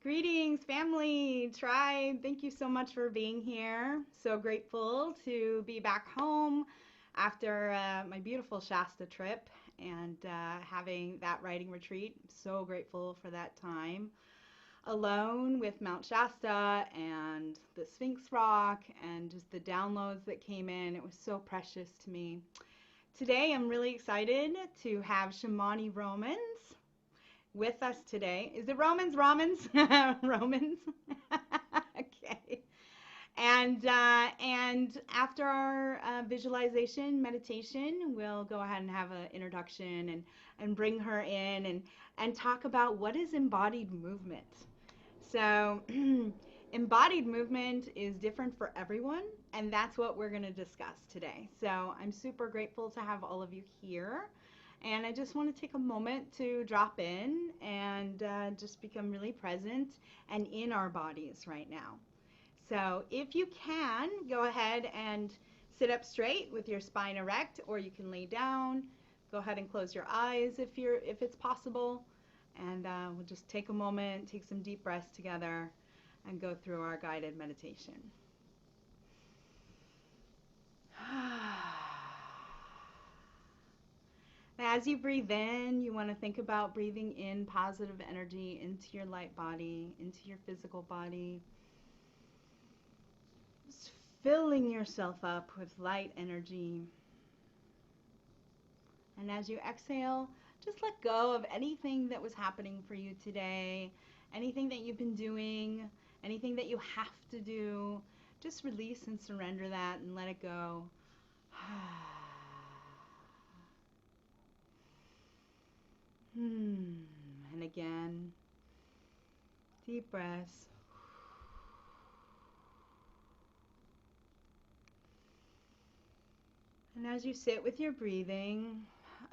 Greetings, family, tribe. Thank you so much for being here. So grateful to be back home after my beautiful Shasta trip and having that writing retreat. So grateful for that time alone with Mount Shasta and the Sphinx Rock and just the downloads that came in. It was so precious to me. Today, I'm really excited to have Shamani Romans with us today. Is it Romans? Romans? Romans? Okay. And after our visualization meditation, we'll go ahead and have an introduction and bring her in and talk about what is embodied movement. So embodied movement is different for everyone, and that's what we're going to discuss today. So I'm super grateful to have all of you here. And I just want to take a moment to drop in and just become really present and in our bodies right now. So if you can, go ahead and sit up straight with your spine erect, or you can lay down. Go ahead and close your eyes if it's possible. And we'll just take a moment, take some deep breaths together, and go through our guided meditation. As you breathe in, you want to think about breathing in positive energy into your light body, into your physical body. Just filling yourself up with light energy. And as you exhale, just let go of anything that was happening for you today, anything that you've been doing, anything that you have to do. Just release and surrender that and let it go. And again, deep breaths. And as you sit with your breathing,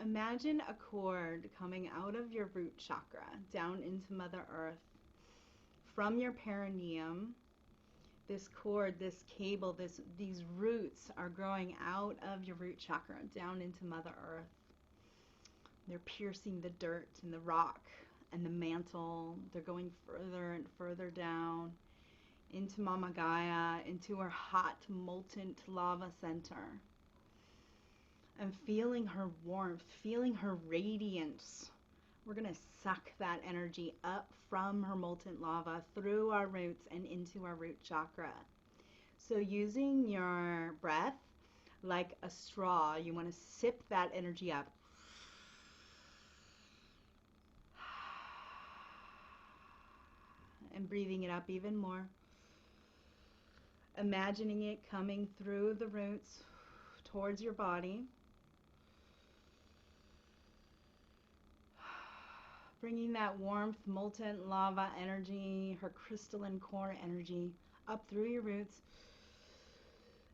imagine a cord coming out of your root chakra down into Mother Earth from your perineum. This cord, this cable, these roots are growing out of your root chakra down into Mother Earth. They're piercing the dirt and the rock and the mantle. They're going further and further down into Mama Gaia, into her hot, molten lava center. And feeling her warmth, feeling her radiance. We're going to suck that energy up from her molten lava through our roots and into our root chakra. So using your breath like a straw, you want to sip that energy up. And breathing it up even more. Imagining it coming through the roots towards your body. Bringing that warmth, molten lava energy, her crystalline core energy up through your roots.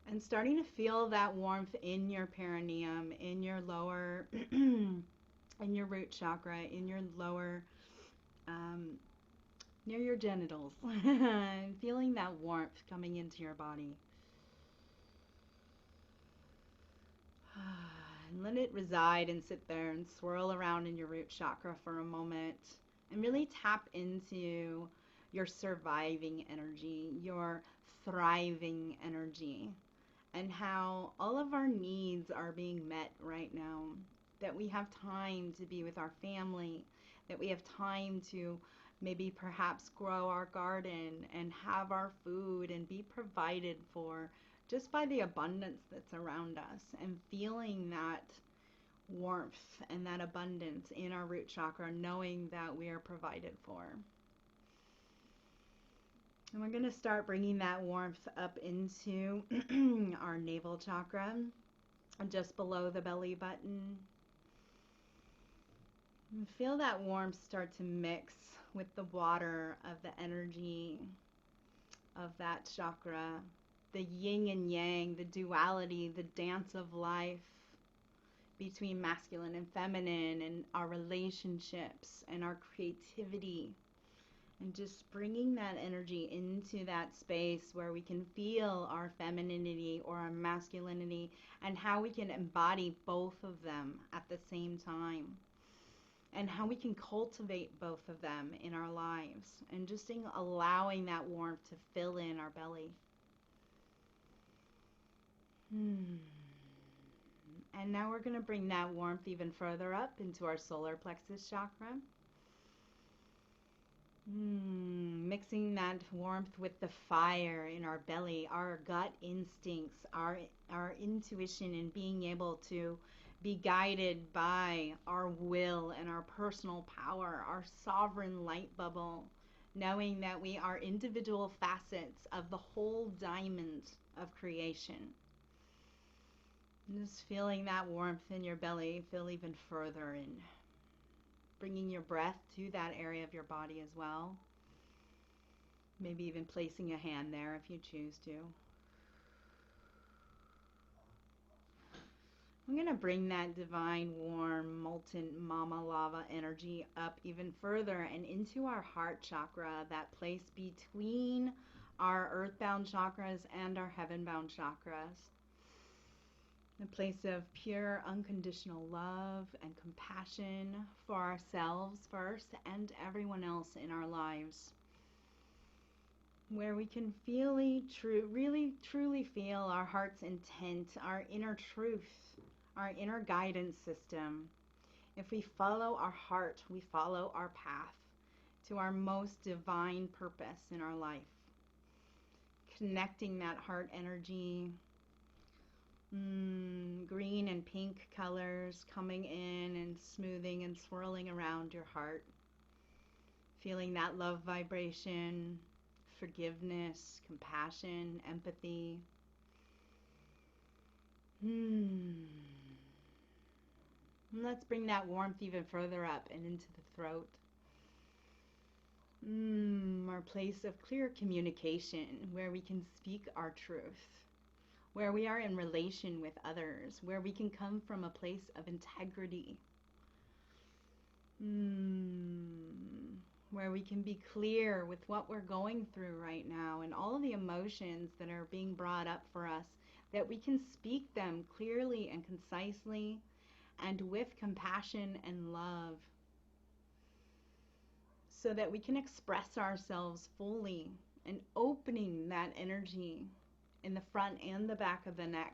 And starting to feel that warmth in your perineum, in your lower, in your root chakra, in your lower, near your genitals. And feeling that warmth coming into your body. And let it reside and sit there and swirl around in your root chakra for a moment and really tap into your surviving energy, your thriving energy, and how all of our needs are being met right now. That we have time to be with our family, that we have time to maybe perhaps grow our garden and have our food and be provided for just by the abundance that's around us, and feeling that warmth and that abundance in our root chakra, knowing that we are provided for. And we're going to start bringing that warmth up into our navel chakra, just below the belly button. And feel that warmth start to mix with the water of the energy of that chakra. The yin and yang, the duality, the dance of life between masculine and feminine, and our relationships and our creativity. And just bringing that energy into that space where we can feel our femininity or our masculinity, and how we can embody both of them at the same time. and how we can cultivate both of them in our lives, and just allowing that warmth to fill in our belly. And now we're going to bring that warmth even further up into our solar plexus chakra. Mixing that warmth with the fire in our belly, our gut instincts, our intuition, and being able to be guided by our will and our personal power, our sovereign light bubble, knowing that we are individual facets of the whole diamond of creation. And just feeling that warmth in your belly fill even further in. Bringing your breath to that area of your body as well. Maybe even placing a hand there if you choose to. I'm going to bring that divine, warm, molten mama lava energy up even further and into our heart chakra, that place between our earthbound chakras and our heavenbound chakras. A place of pure, unconditional love and compassion for ourselves first and everyone else in our lives. Where we can really truly feel our heart's intent, our inner truth, our inner guidance system. If we follow our heart, we follow our path to our most divine purpose in our life. Connecting that heart energy. Green and pink colors coming in and smoothing and swirling around your heart. Feeling that love vibration, forgiveness, compassion, empathy. And let's bring that warmth even further up and into the throat. Our place of clear communication, where we can speak our truth. Where we are in relation with others, where we can come from a place of integrity, where we can be clear with what we're going through right now and all of the emotions that are being brought up for us, that we can speak them clearly and concisely and with compassion and love, so that we can express ourselves fully and opening that energy in the front and the back of the neck.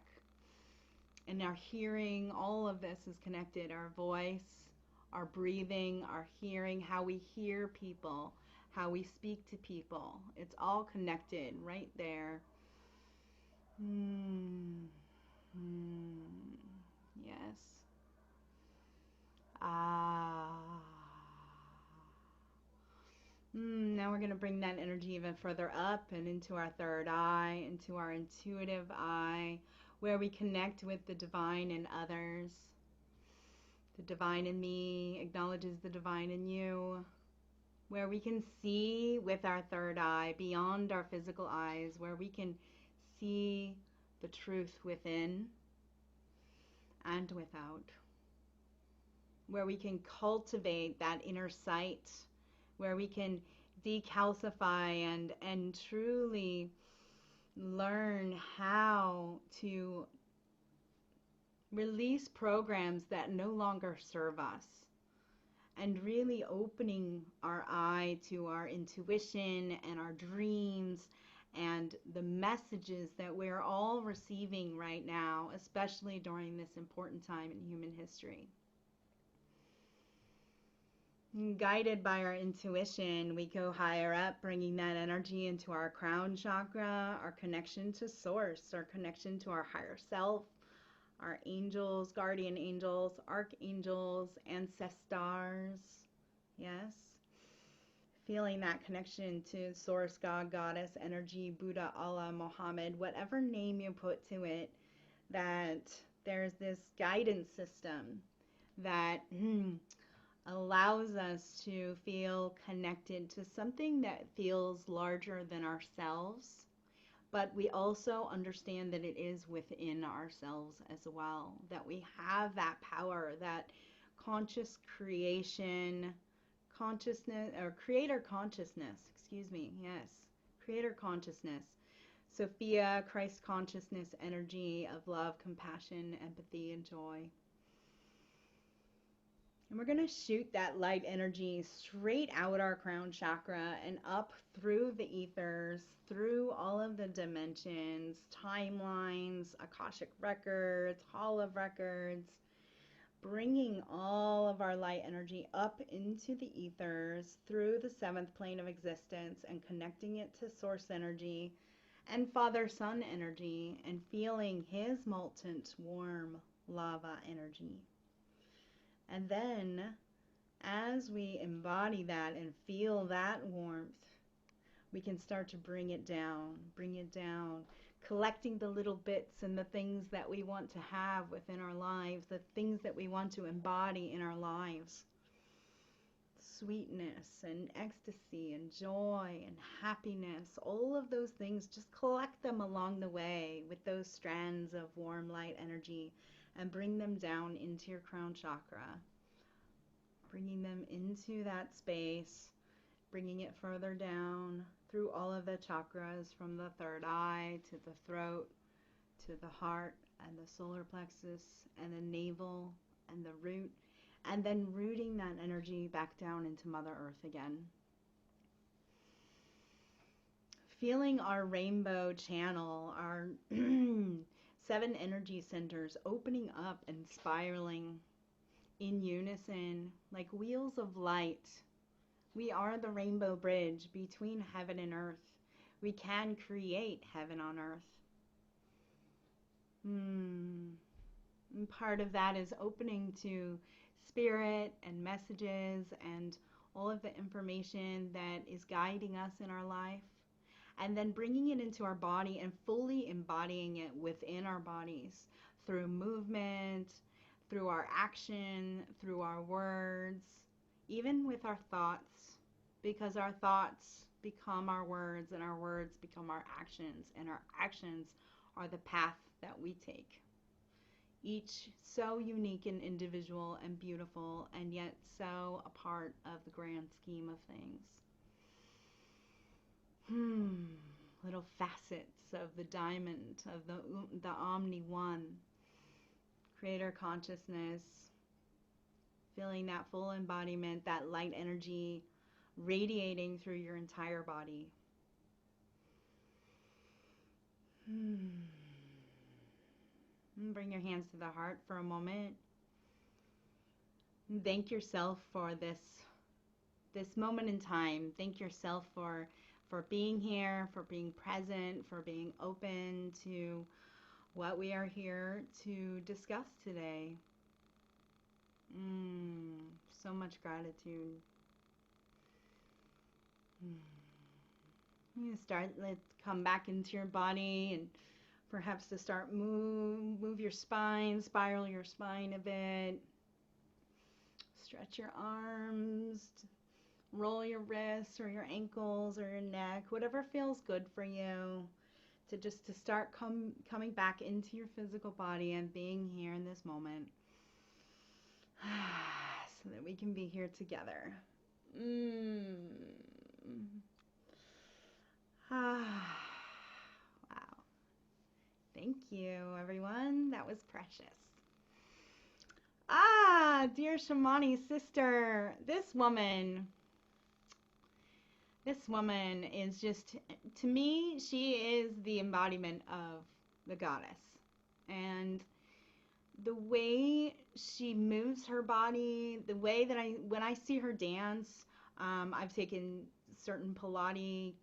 And our hearing, all of this is connected. Our voice, our breathing, our hearing, how we hear people, how we speak to people. It's all connected right there. Yes. Now we're going to bring that energy even further up and into our third eye, into our intuitive eye, where we connect with the divine in others. The divine in me acknowledges the divine in you, where we can see with our third eye beyond our physical eyes, where we can see the truth within and without, where we can cultivate that inner sight, where we can decalcify and truly learn how to release programs that no longer serve us, and really opening our eye to our intuition and our dreams and the messages that we're all receiving right now, especially during this important time in human history. Guided by our intuition, we go higher up, bringing that energy into our crown chakra, our connection to source, our connection to our higher self, our angels, guardian angels, archangels, ancestors. Yes. Feeling that connection to source, God, goddess, energy, Buddha, Allah, Muhammad, whatever name you put to it, that there's this guidance system that allows us to feel connected to something that feels larger than ourselves, but we also understand that it is within ourselves as well, that we have that power, that conscious creation, consciousness, or creator consciousness, creator consciousness, Sophia, Christ consciousness, energy of love, compassion, empathy, and joy. And we're going to shoot that light energy straight out our crown chakra and up through the ethers, through all of the dimensions, timelines, Akashic records, Hall of records, bringing all of our light energy up into the ethers through the seventh plane of existence and connecting it to source energy and Father Sun energy and feeling his molten warm lava energy. And then as we embody that and feel that warmth, we can start to bring it down, collecting the little bits and the things that we want to have within our lives, the things that we want to embody in our lives. Sweetness and ecstasy and joy and happiness, all of those things, just collect them along the way with those strands of warm light energy and bring them down into your crown chakra. Bringing them into that space, bringing it further down through all of the chakras, from the third eye to the throat, to the heart and the solar plexus and the navel and the root, and then rooting that energy back down into Mother Earth again. Feeling our rainbow channel, our 7 energy centers opening up and spiraling in unison like wheels of light. We are the rainbow bridge between heaven and earth. We can create heaven on earth. And part of that is opening to spirit and messages and all of the information that is guiding us in our life, and then bringing it into our body and fully embodying it within our bodies through movement, through our action, through our words, even with our thoughts, because our thoughts become our words and our words become our actions, and our actions are the path that we take. Each so unique and individual and beautiful, and yet so a part of the grand scheme of things. Little facets of the diamond, of the Omni One. Creator consciousness, feeling that full embodiment, that light energy radiating through your entire body. Bring your hands to the heart for a moment. Thank yourself for this moment in time. Thank yourself for being here, for being present, for being open to what we are here to discuss today. So much gratitude. Let's come back into your body, and perhaps to start move your spine, spiral your spine a bit. Stretch your arms, roll your wrists or your ankles or your neck, whatever feels good for you. To start coming back into your physical body and being here in this moment, so that we can be here together. Wow. Thank you, everyone. That was precious. Dear Shamani sister, this woman is just, to me, she is the embodiment of the goddess. And the way she moves her body, the way that when I see her dance, I've taken certain Pilates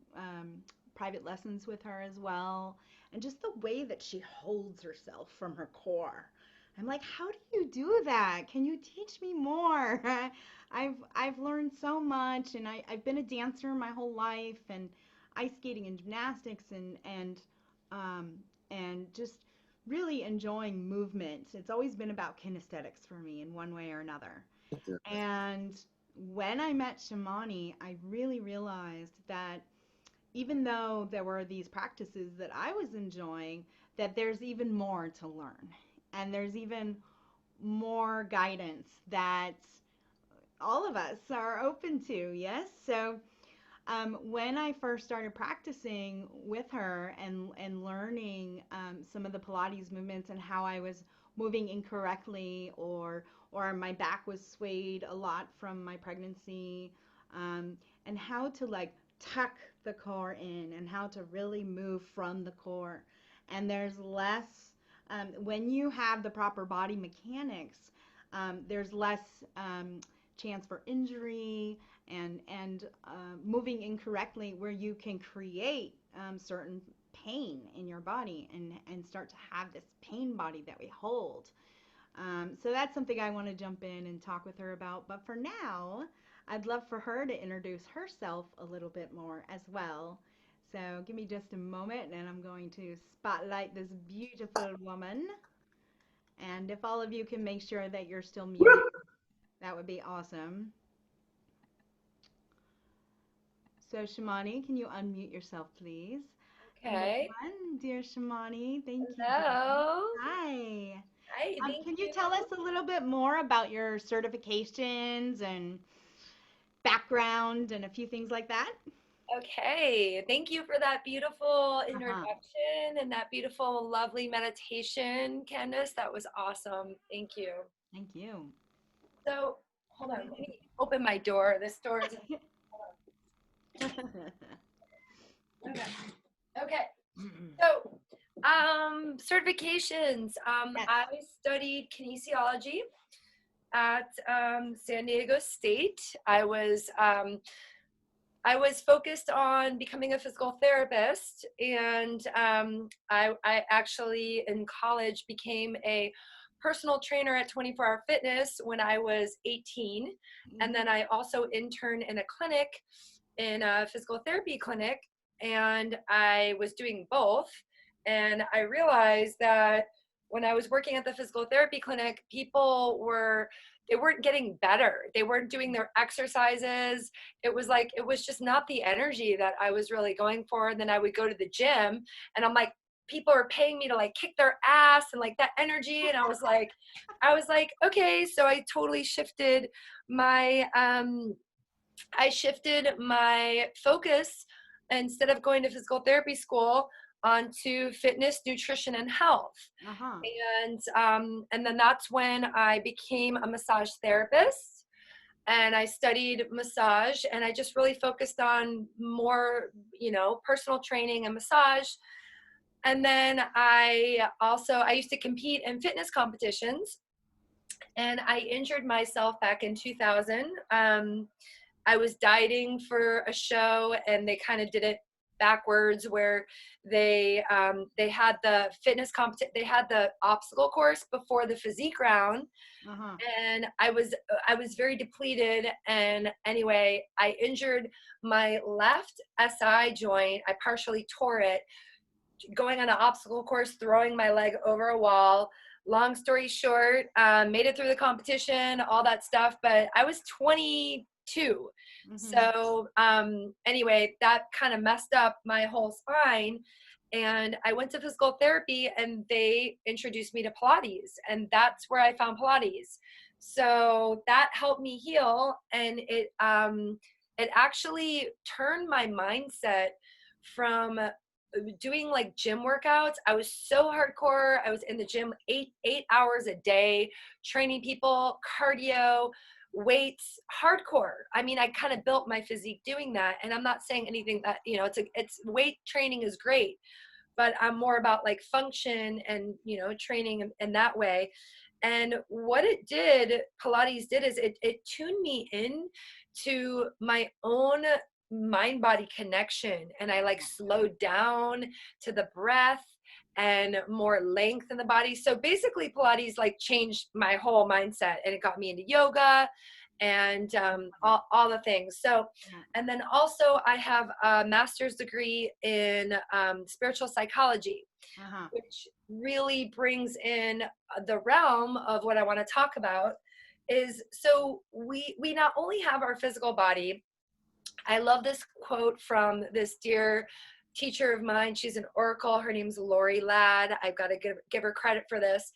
private lessons with her as well, and just the way that she holds herself from her core. I'm like, how do you do that? Can you teach me more? I've learned so much, and I've been a dancer my whole life, and ice skating and gymnastics, and just really enjoying movement. It's always been about kinesthetics for me in one way or another. And when I met Shamani, I really realized that even though there were these practices that I was enjoying, that there's even more to learn. And there's even more guidance that all of us are open to, yes? So when I first started practicing with her and learning some of the Pilates movements and how I was moving incorrectly or or my back was swayed a lot from my pregnancy, and how to like tuck the core in and how to really move from the core. And there's less, when you have the proper body mechanics, there's less chance for injury and moving incorrectly, where you can create certain pain in your body and start to have this pain body that we hold. So that's something I want to jump in and talk with her about. But for now, I'd love for her to introduce herself a little bit more as well. So give me just a moment and I'm going to spotlight this beautiful woman. And if all of you can make sure that you're still muted, that would be awesome. So, Shamani, can you unmute yourself, please? And Okay. everyone, dear Shamani, thank you. Hello. Hi. Hi, thank Can you you. tell us a little bit more about your certifications and background and a few things like that? Okay. Thank you for that beautiful Uh-huh. introduction and that beautiful, lovely meditation, Candace. That was awesome. Thank you. Thank you. So, hold on. Let me open my door. This door is. Okay. Okay. So, certifications. Yes. I studied kinesiology at San Diego State. I was focused on becoming a physical therapist, and I actually in college became a personal trainer at 24 Hour Fitness when I was 18. And Mhm. then I also interned in a clinic, in a physical therapy clinic, and I was doing both. And I realized that when I was working at the physical therapy clinic, they weren't getting better. They weren't doing their exercises. It was just not the energy that I was really going for. And then I would go to the gym and I'm like, people are paying me to like kick their ass and like that energy. And I was like, okay. So my, I shifted my focus instead of going to physical therapy school onto fitness, nutrition, and health. Uh-huh. And then that's when I became a massage therapist, and I studied massage, and I just really focused on more, personal training and massage. And then I used to compete in fitness competitions, and I injured myself back in 2000. I was dieting for a show, and they kind of did it backwards, where they had the they had the obstacle course before the physique round, Uh-huh. and I was very depleted. And anyway, I injured my left SI joint. I partially tore it going on an obstacle course, throwing my leg over a wall. Long story short, made it through the competition, all that stuff, but I was 22. Mhm. So anyway, that kind of messed up my whole spine. And I went to physical therapy, and they introduced me to Pilates, and that's where I found Pilates. So that helped me heal, and it actually turned my mindset from doing like gym workouts. I was so hardcore. I was in the gym eight hours a day, training people, cardio, weights, hardcore. I mean, I kind of built my physique doing that. And I'm not saying anything that, it's weight training is great, but I'm more about like function and, training in that way. And what Pilates did is it tuned me in to my own mind body connection. And I like slowed down to the breath and more length in the body. So basically Pilates like changed my whole mindset, and it got me into yoga and all the things. So, Yeah. and then also I have a master's degree in spiritual psychology, Uh-huh. which really brings in the realm of what I want to talk about. Is so we not only have our physical body. I love this quote from this dear teacher of mine. She's an oracle. Her name's Lori Ladd. I've got to give her credit for this.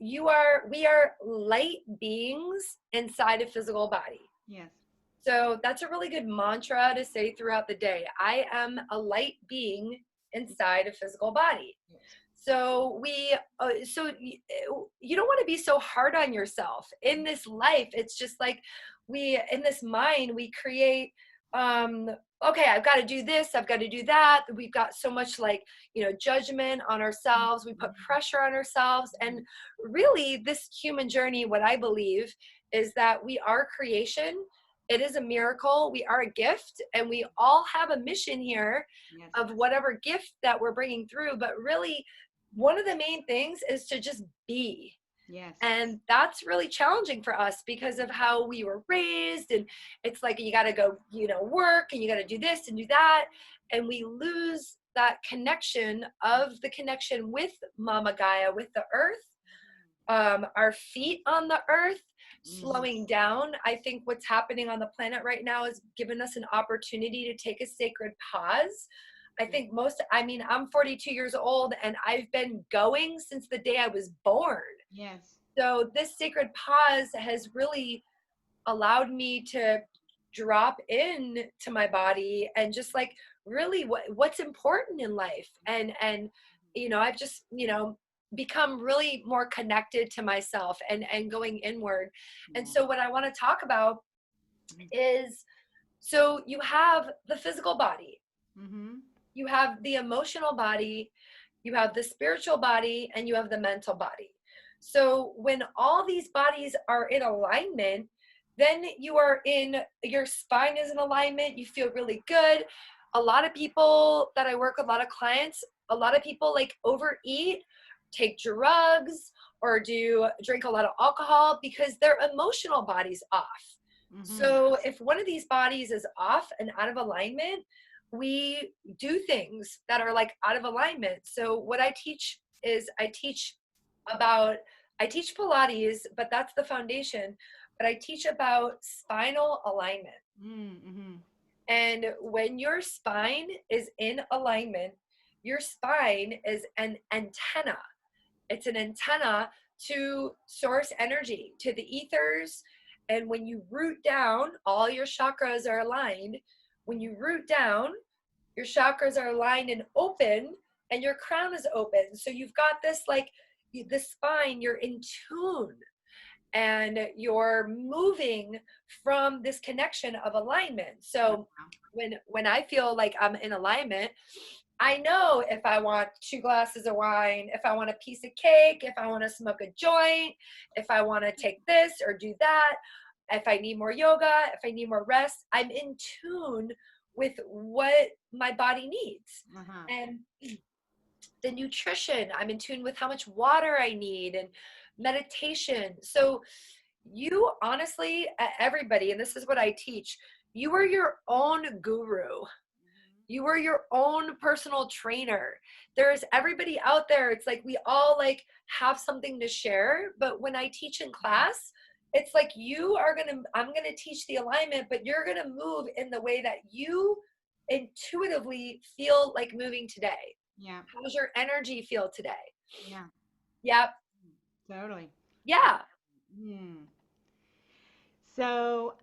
We are light beings inside a physical body. Yes. So that's a really good mantra to say throughout the day. I am a light being inside a physical body. So you don't want to be so hard on yourself in this life. It's just like in this mind, we create, okay, I've got to do this, I've got to do that. We've got so much like, judgment on ourselves. We put pressure on ourselves. And really this human journey, what I believe is that we are creation. It is a miracle. We are a gift, and we all have a mission here Yes. of whatever gift that we're bringing through. But really, one of the main things is to just be. Yes. And that's really challenging for us because of how we were raised. And it's like, you got to go, work, and you got to do this and do that. And we lose that connection of the connection with Mama Gaia, with the earth, our feet on the earth, slowing down. I think what's happening on the planet right now is giving us an opportunity to take a sacred pause. I think I'm 42 years old, and I've been going since the day I was born. Yes. So this sacred pause has really allowed me to drop in to my body and just like really what's important in life. And I've just, become really more connected to myself and going inward. And so what I want to talk about is, so you have the physical body, you have the emotional body, you have the spiritual body, and you have the mental body. So when all these bodies are in alignment, then your spine is in alignment. You feel really good. A lot of people that I work with, a lot of clients, a lot of people like overeat, take drugs, or drink a lot of alcohol because their emotional body's off. So if one of these bodies is off and out of alignment, we do things that are like out of alignment. So what I teach is I teach Pilates, but that's the foundation. But I teach about spinal alignment. And when your spine is in alignment, your spine is an antenna. It's an antenna to source energy, to the ethers. And when you root down, all your chakras are aligned. When you root down, your chakras are aligned and open, and your crown is open. So you've got this, like, the spine, you're in tune, and you're moving from this connection of alignment. So when I feel like I'm in alignment, I know if I want 2 glasses of wine, if I want a piece of cake, if I want to smoke a joint, if I want to take this or do that, if I need more yoga, if I need more rest, I'm in tune with what my body needs. And the nutrition, I'm in tune with how much water I need, and meditation. So you honestly, everybody, and this is what I teach, you are your own guru. You are your own personal trainer. There's everybody out there. It's like we all like have something to share. But when I teach in class, it's like I'm going to teach the alignment, but you're going to move in the way that you intuitively feel like moving today. Yeah. How does your energy feel today? Yeah. Yep. Totally. Yeah. So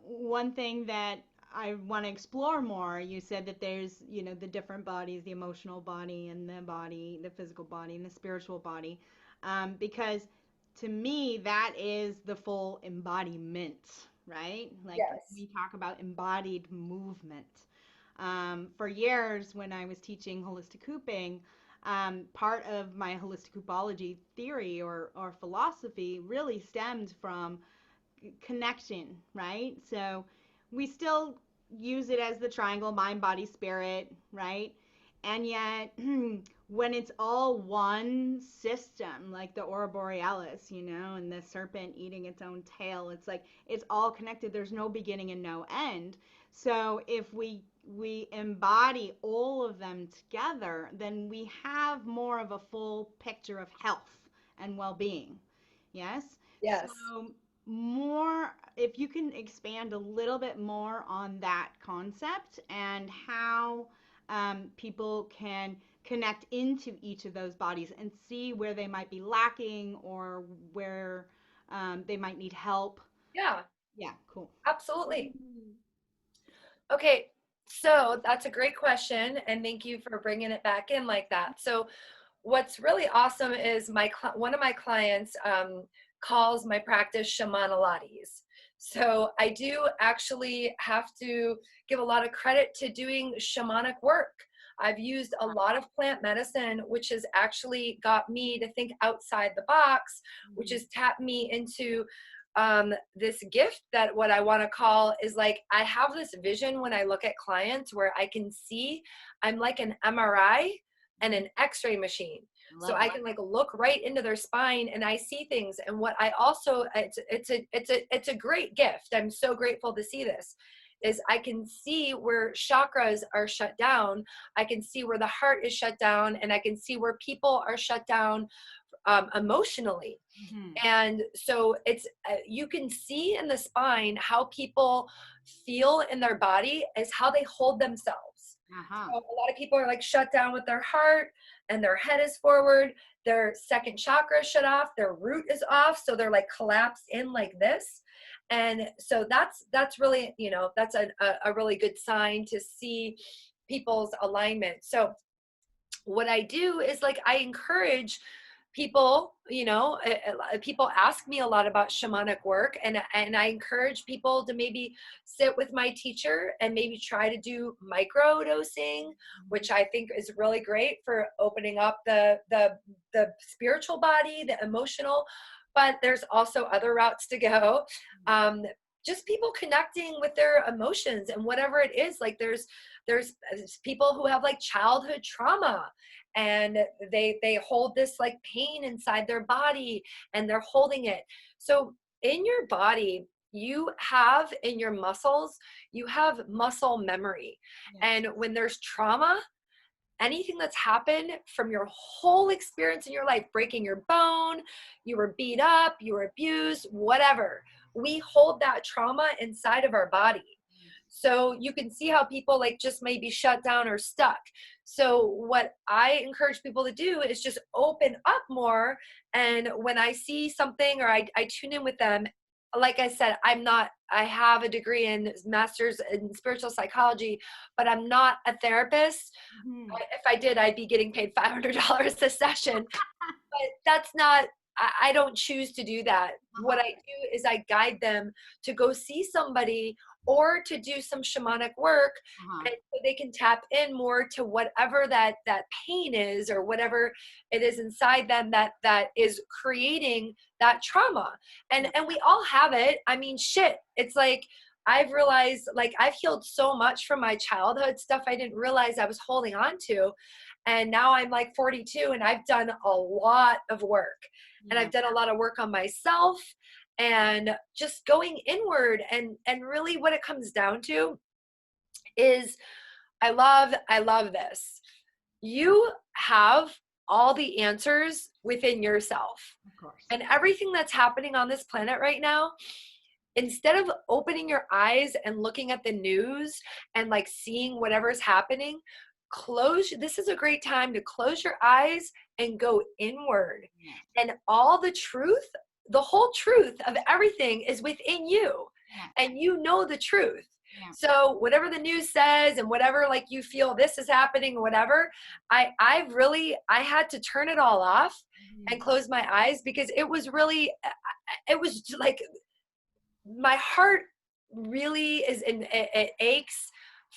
one thing that I want to explore more, you said that there's, the different bodies, the emotional body and the physical body and the spiritual body. Because to me, that is the full embodiment, right? Like Yes. we talk about embodied movement. For years, when I was teaching holistic hooping, part of my holistic hoopology theory or philosophy really stemmed from connection, right? So we still use it as the triangle, mind, body, spirit, right? And yet, when it's all one system, like the Aurora Borealis, and the serpent eating its own tail, it's like it's all connected. There's no beginning and no end. So if we embody all of them together, then we have more of a full picture of health and well-being. Yes? Yes. So more, if you can expand a little bit more on that concept and how people can connect into each of those bodies and see where they might be lacking or where they might need help. Yeah. Yeah, cool. Absolutely. Okay, so that's a great question, and thank you for bringing it back in like that. So what's really awesome is one of my clients calls my practice Shamanilates. So I do actually have to give a lot of credit to doing shamanic work. I've used a lot of plant medicine, which has actually got me to think outside the box, which has tapped me into this gift that what I want to call is like, I have this vision when I look at clients where I can see I'm like an MRI and an x-ray machine. So I can like look right into their spine and I see things. And what I also, it's a great gift. I'm so grateful to see this is I can see where chakras are shut down. I can see where the heart is shut down, and I can see where people are shut down emotionally. And so it's you can see in the spine how people feel in their body is how they hold themselves. So a lot of people are like shut down with their heart and their head is forward, their second chakra is shut off, their root is off, so they're like collapsed in like this. And so that's really, you know, that's a really good sign to see people's alignment. So what I do is like I encourage people, you know, people ask me a lot about shamanic work, and I encourage people to maybe sit with my teacher and maybe try to do micro dosing, which I think is really great for opening up the spiritual body, the emotional, but there's also other routes to go. Just people connecting with their emotions and whatever it is. Like there's people who have like childhood trauma, and they hold this like pain inside their body and they're holding it. So in your body, you have in your muscles, you have muscle memory. And when there's trauma, anything that's happened from your whole experience in your life, breaking your bone, you were beat up, you were abused, whatever, we hold that trauma inside of our body. So you can see how people like just may be shut down or stuck. So what I encourage people to do is just open up more. And when I see something or I tune in with them, like I said, I have a degree in master's in spiritual psychology, but I'm not a therapist. If I did, I'd be getting paid $500 a session. But that's not, I don't choose to do that. What I do is I guide them to go see somebody or to do some shamanic work, and so they can tap in more to whatever that pain is or whatever it is inside them that is creating that trauma. And we all have it. I mean, shit, it's like I've realized like I've healed so much from my childhood stuff I didn't realize I was holding on to. And now I'm like 42 and I've done a lot of work, and I've done a lot of work on myself and just going inward. And really what it comes down to is I love this. You have all the answers within yourself. Of course. And everything that's happening on this planet right now, instead of opening your eyes and looking at the news and like seeing whatever's happening, this is a great time to close your eyes and go inward. And all the truth, the whole truth of everything is within you. And you know the truth. So whatever the news says and whatever like you feel this is happening or whatever, I had to turn it all off and close my eyes, because it was like my heart really is it aches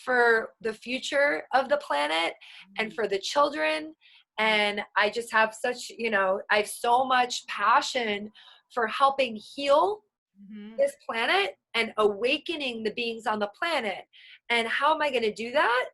for the future of the planet and for the children. And I just have such, you know, I have so much passion for helping heal this planet and awakening the beings on the planet. And how am I going to do that?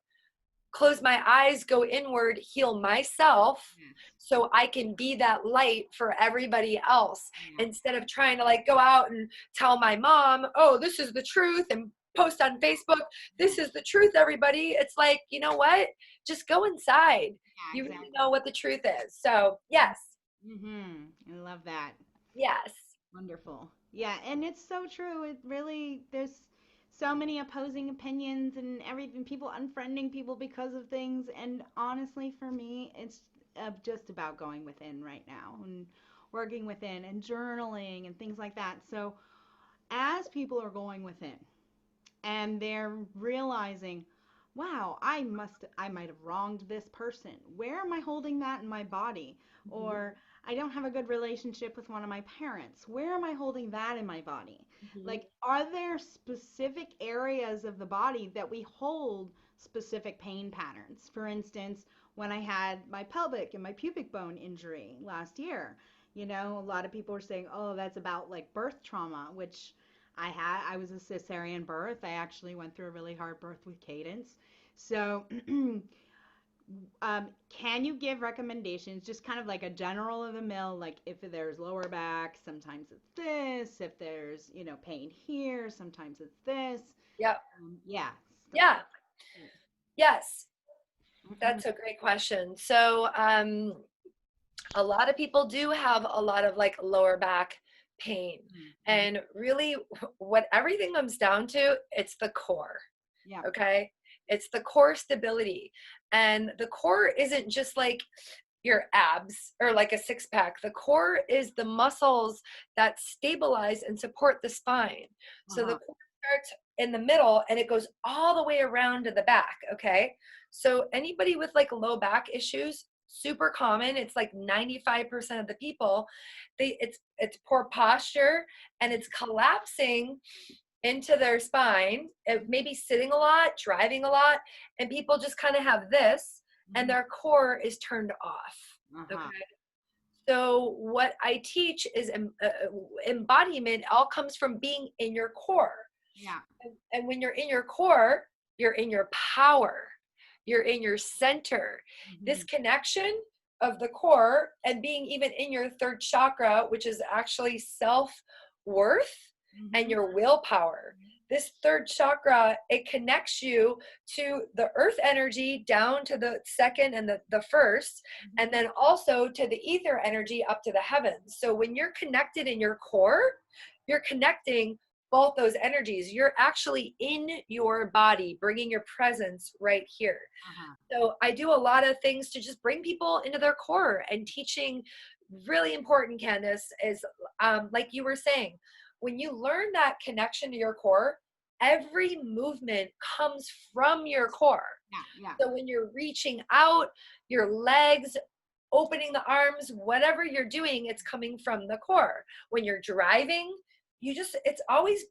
Close my eyes, go inward, heal myself, so I can be that light for everybody else, instead of trying to like go out and tell my mom, oh, this is the truth, and post on Facebook, this is the truth, everybody. It's like, you know what? Just go inside. You really know what the truth is. So yes. I love that. Yes. Wonderful. Yeah, and it's so true. It really, there's so many opposing opinions and everything, people unfriending people because of things. And honestly, for me, it's just about going within right now and working within and journaling and things like that. So as people are going within and they're realizing, wow, I might have wronged this person. Where am I holding that in my body? Mhm, Or I don't have a good relationship with one of my parents. Where am I holding that in my body? mhm. Like, are there specific areas of the body that we hold specific pain patterns? For instance, when I had my pelvic and my pubic bone injury last year, a lot of people were saying, oh, that's about like birth trauma, which I was a cesarean birth. I actually went through a really hard birth with Cadence. So, can you give recommendations, just kind of like a general of the mill, like if there's lower back, sometimes it's this, if there's, pain here, sometimes it's this. Yeah. Yeah, stuff Yeah. like that. Yes. Mm-hmm. That's a great question. So, a lot of people do have a lot of like lower back pain. Mm-hmm. And really, what everything comes down to, it's the core. Yeah. Okay. It's the core stability. And the core isn't just like your abs or like a six pack. The core is the muscles that stabilize and support the spine. So the Uh-huh. core starts in the middle and it goes all the way around to the back. Okay. So anybody with like low back issues, super common. It's like 95% of the people, it's poor posture and it's collapsing into their spine, maybe sitting a lot, driving a lot, and people just kind of have this and Mm-hmm. their core is turned off. Okay. Uh-huh. So what I teach is embodiment all comes from being in your core. Yeah. And when you're in your core, you're in your power. You're in your center. Mm-hmm. This connection of the core and being even in your third chakra, which is actually self-worth and Mm-hmm. your willpower. This third chakra, it connects you to the earth energy down to the second and the first, and Mm-hmm. then also to the ether energy up to the heavens. So when you're connected in your core, you're connecting both those energies. You're actually in your body, bringing your presence right here. Uh-huh. So I do a lot of things to just bring people into their core and teaching. Really important, Candace, is like you were saying, when you learn that connection to your core, every movement comes from your core. Yeah. Yeah. So when you're reaching out, your legs, opening the arms, whatever you're doing, it's coming from the core. When you're driving, it's always,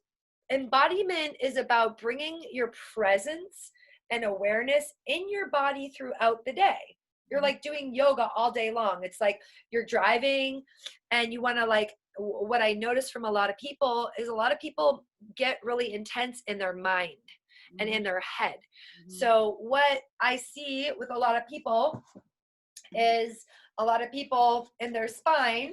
embodiment is about bringing your presence and awareness in your body throughout the day. You're Mm-hmm. like doing yoga all day long. It's like you're driving and you want to like, what I notice from a lot of people is a lot of people get really intense in their mind and Mm-hmm. in their head. Mm-hmm. So what I see with a lot of people is a lot of people in their spine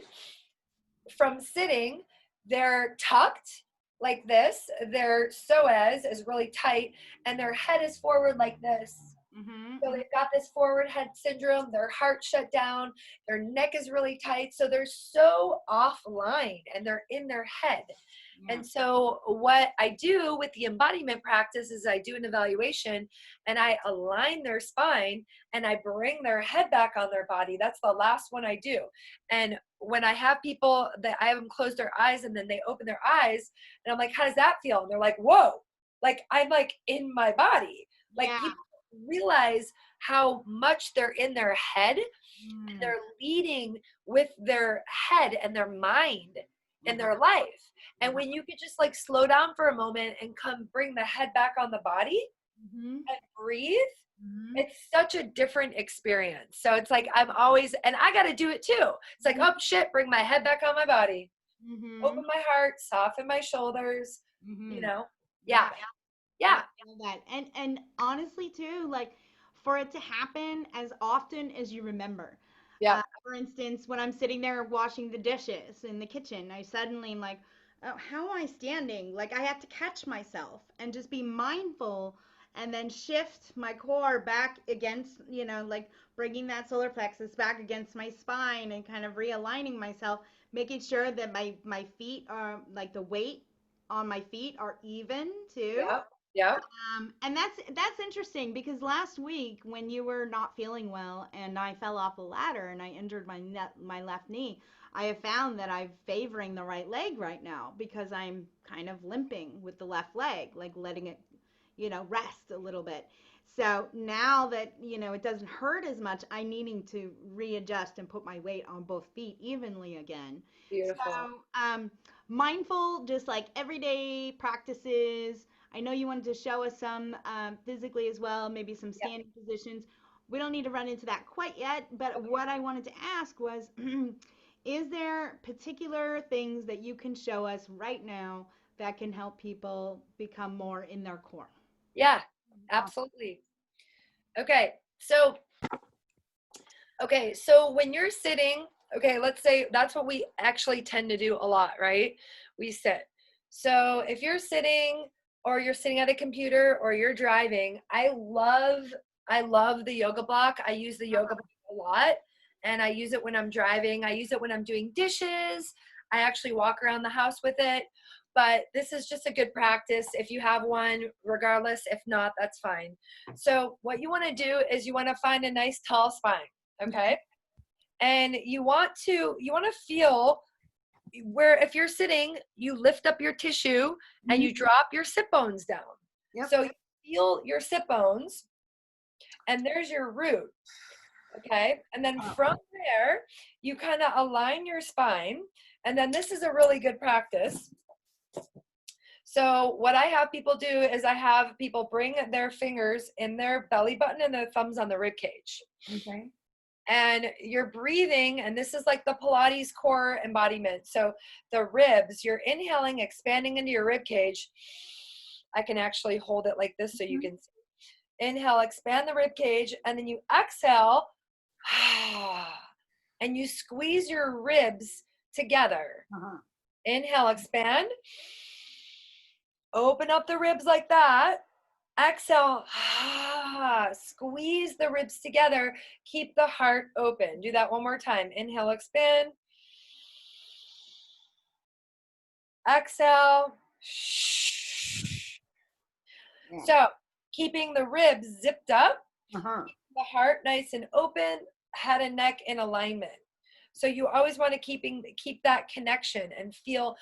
from sitting, they're tucked like this, their psoas is really tight, and their head is forward like this. So Mm-hmm. they've got this forward head syndrome, their heart shut down, their neck is really tight. So they're so offline and they're in their head. Yeah. And so what I do with the embodiment practice is I do an evaluation and I align their spine and I bring their head back on their body. That's the last one I do. And when I have people that I have them close their eyes and then they open their eyes and I'm like, how does that feel? And they're like, whoa, like I'm like in my body. Like Yeah. people realize how much they're in their head. Mm. They're leading with their head and their mind in Uh-huh. their life. And Uh-huh. when you could just like slow down for a moment and come bring the head back on the body Mm-hmm. and breathe, Mm-hmm. it's such a different experience. So it's like I'm always, and I got to do it too. It's like, oh shit, bring my head back on my body, Mm-hmm. open my heart, soften my shoulders, you Mm-hmm. know? Yeah. Yeah. Yeah. I love that. And honestly too, like for it to happen as often as you remember. Yeah. For instance, when I'm sitting there washing the dishes in the kitchen, I suddenly am like, oh, how am I standing? Like I have to catch myself and just be mindful and then shift my core back against, like bringing that solar plexus back against my spine and kind of realigning myself, making sure that my feet are like the weight on my feet are even too. Yeah. Yeah. And that's interesting because last week when you were not feeling well and I fell off a ladder and I injured my left knee, I have found that I'm favoring the right leg right now because I'm kind of limping with the left leg, like letting it, rest a little bit. So now that, it doesn't hurt as much, I'm needing to readjust and put my weight on both feet evenly again. Beautiful. So, mindful, just like everyday practices. I know you wanted to show us some physically as well, maybe some Yep. standing positions. We don't need to run into that quite yet, but what I wanted to ask was, is there particular things that you can show us right now that can help people become more in their core? Yeah, absolutely. Okay. So when you're sitting, okay, let's say that's what we actually tend to do a lot, right? We sit. So if you're sitting or you're sitting at a computer or you're driving, I love the yoga block. I use the yoga block a lot, and I use it when I'm driving. I use it when I'm doing dishes. I actually walk around the house with it. But this is just a good practice if you have one, regardless. If not, that's fine. So what you want to do is you want to find a nice tall spine. Okay. And you want to feel where, if you're sitting, you lift up your tissue and you drop your sit bones down. Yep. So you feel your sit bones, and there's your root. Okay. And then from there, you kind of align your spine. And then this is a really good practice. So what I have people do is I have people bring their fingers in their belly button and their thumbs on the rib cage. Okay. And you're breathing, and this is like the Pilates core embodiment. So the ribs, you're inhaling, expanding into your rib cage. I can actually hold it like this so you can see. Inhale, expand the rib cage, and then you exhale, and you squeeze your ribs together. Inhale, expand. Open up the ribs like that. Exhale, squeeze the ribs together. Keep the heart open. Do that one more time. Inhale, expand. Exhale. Yeah. So keeping the ribs zipped up, the heart nice and open, head and neck in alignment. So you always want to keep that connection and feel,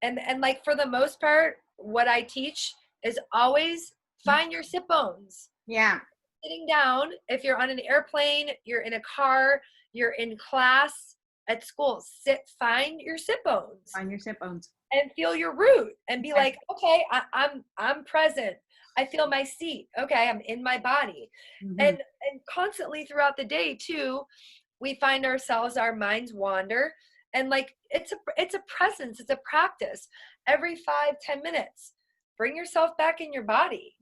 and like for the most part, what I teach is always find your sit bones. Yeah. Sitting down, if you're on an airplane, you're in a car, you're in class, at school, find your sit bones. Find your sit bones. And feel your root and be like, okay, I'm present. I feel my seat. Okay, I'm in my body. And constantly throughout the day too, we find ourselves, our minds wander. And like, it's a presence, it's a practice. Every 5-10 minutes, bring yourself back in your body.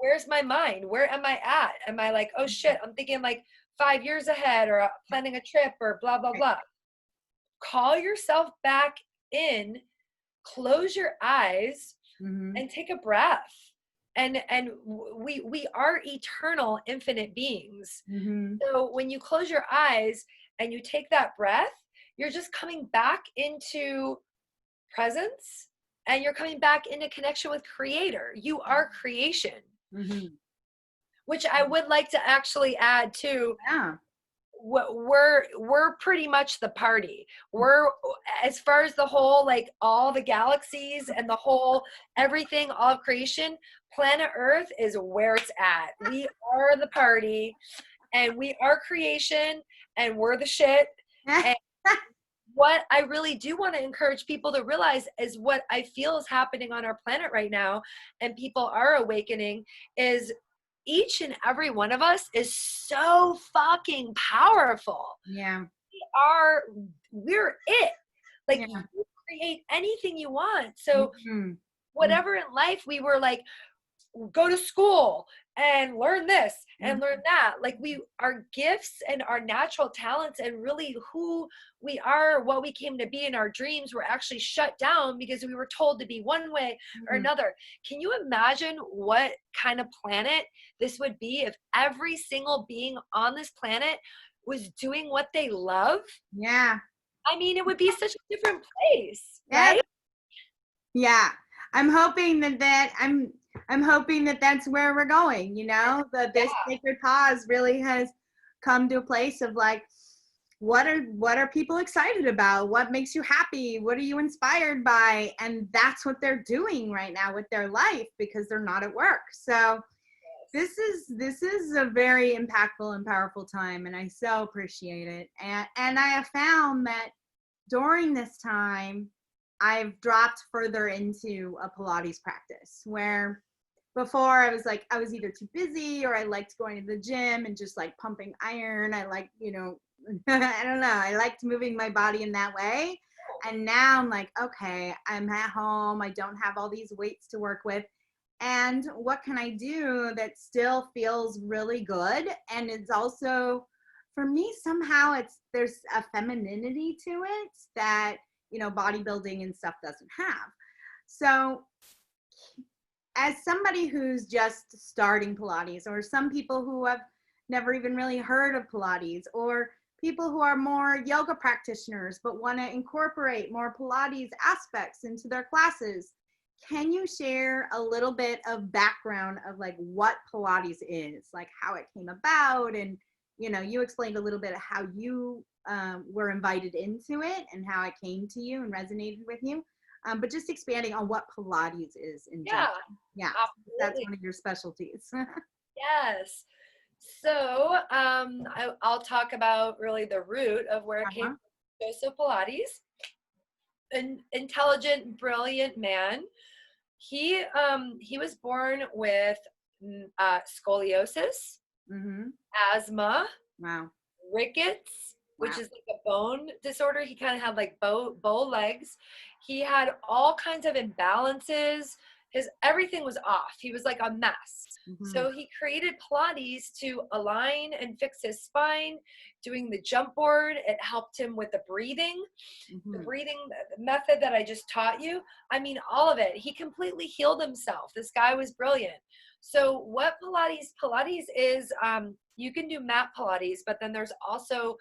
Where's my mind? Where am I at? Am I like, oh shit, I'm thinking like 5 years ahead, or planning a trip, or blah, blah, blah. Call yourself back in, close your eyes, and take a breath. And we are eternal, infinite beings. So when you close your eyes and you take that breath, you're just coming back into presence, and you're coming back into connection with Creator. You are creation, which I would like to actually add to. Yeah. We're pretty much the party. We're, as far as the whole, like all the galaxies and the whole everything, all of creation, planet Earth is where it's at. We are the party, and we are creation, and we're the shit. And what I really do want to encourage people to realize is what I feel is happening on our planet right now, and people are awakening, is each and every one of us is so fucking powerful. Yeah. We're it. Like, you create anything you want. So whatever in life we were like, go to school and learn this and learn that. Like, our gifts and our natural talents and really who we are, what we came to be in our dreams, were actually shut down because we were told to be one way or another. Can you imagine what kind of planet this would be if every single being on this planet was doing what they love? Yeah. I mean, it would be such a different place, right? Yeah. I'm hoping I'm hoping that that's where we're going, that this sacred pause really has come to a place of like, what are people excited about? What makes you happy? What are you inspired by? And that's what they're doing right now with their life because they're not at work. So this is a very impactful and powerful time, and I so appreciate it. And I have found that during this time, I've dropped further into a Pilates practice where before I was like, I was either too busy or I liked going to the gym and just like pumping iron. I like, I don't know. I liked moving my body in that way. And now I'm like, okay, I'm at home. I don't have all these weights to work with. And what can I do that still feels really good? And it's also, for me, somehow there's a femininity to it that, bodybuilding and stuff doesn't have. So as somebody who's just starting Pilates, or some people who have never even really heard of Pilates, or people who are more yoga practitioners but want to incorporate more Pilates aspects into their classes, can you share a little bit of background of like what Pilates is, like how it came about? And, you explained a little bit of how you were invited into it and how it came to you and resonated with you. But just expanding on what Pilates is in general. Yeah, absolutely. That's one of your specialties. Yes. So I'll talk about really the root of where it came from. Joseph Pilates, an intelligent, brilliant man. He was born with scoliosis, asthma, rickets, which is like a bone disorder. He kind of had like bow legs. He had all kinds of imbalances. Everything was off. He was like a mess. So he created Pilates to align and fix his spine, doing the jump board. It helped him with the breathing method that I just taught you. I mean, all of it. He completely healed himself. This guy was brilliant. So what Pilates is, you can do mat Pilates, but then there's also,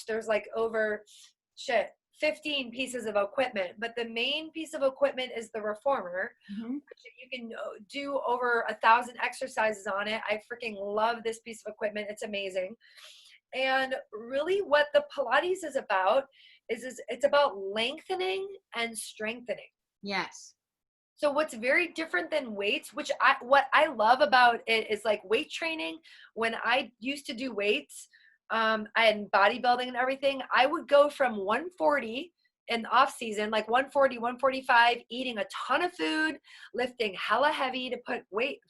there's like over 15 pieces of equipment, but the main piece of equipment is the reformer. You can do over 1,000 exercises on it. I freaking love this piece of equipment. It's amazing. And really what the Pilates is about is it's about lengthening and strengthening. Yes. So what's very different than weights, what I love about it is like weight training. When I used to do weights, and bodybuilding and everything, I would go from 140 in off season, like 140, 145, eating a ton of food, lifting hella heavy to put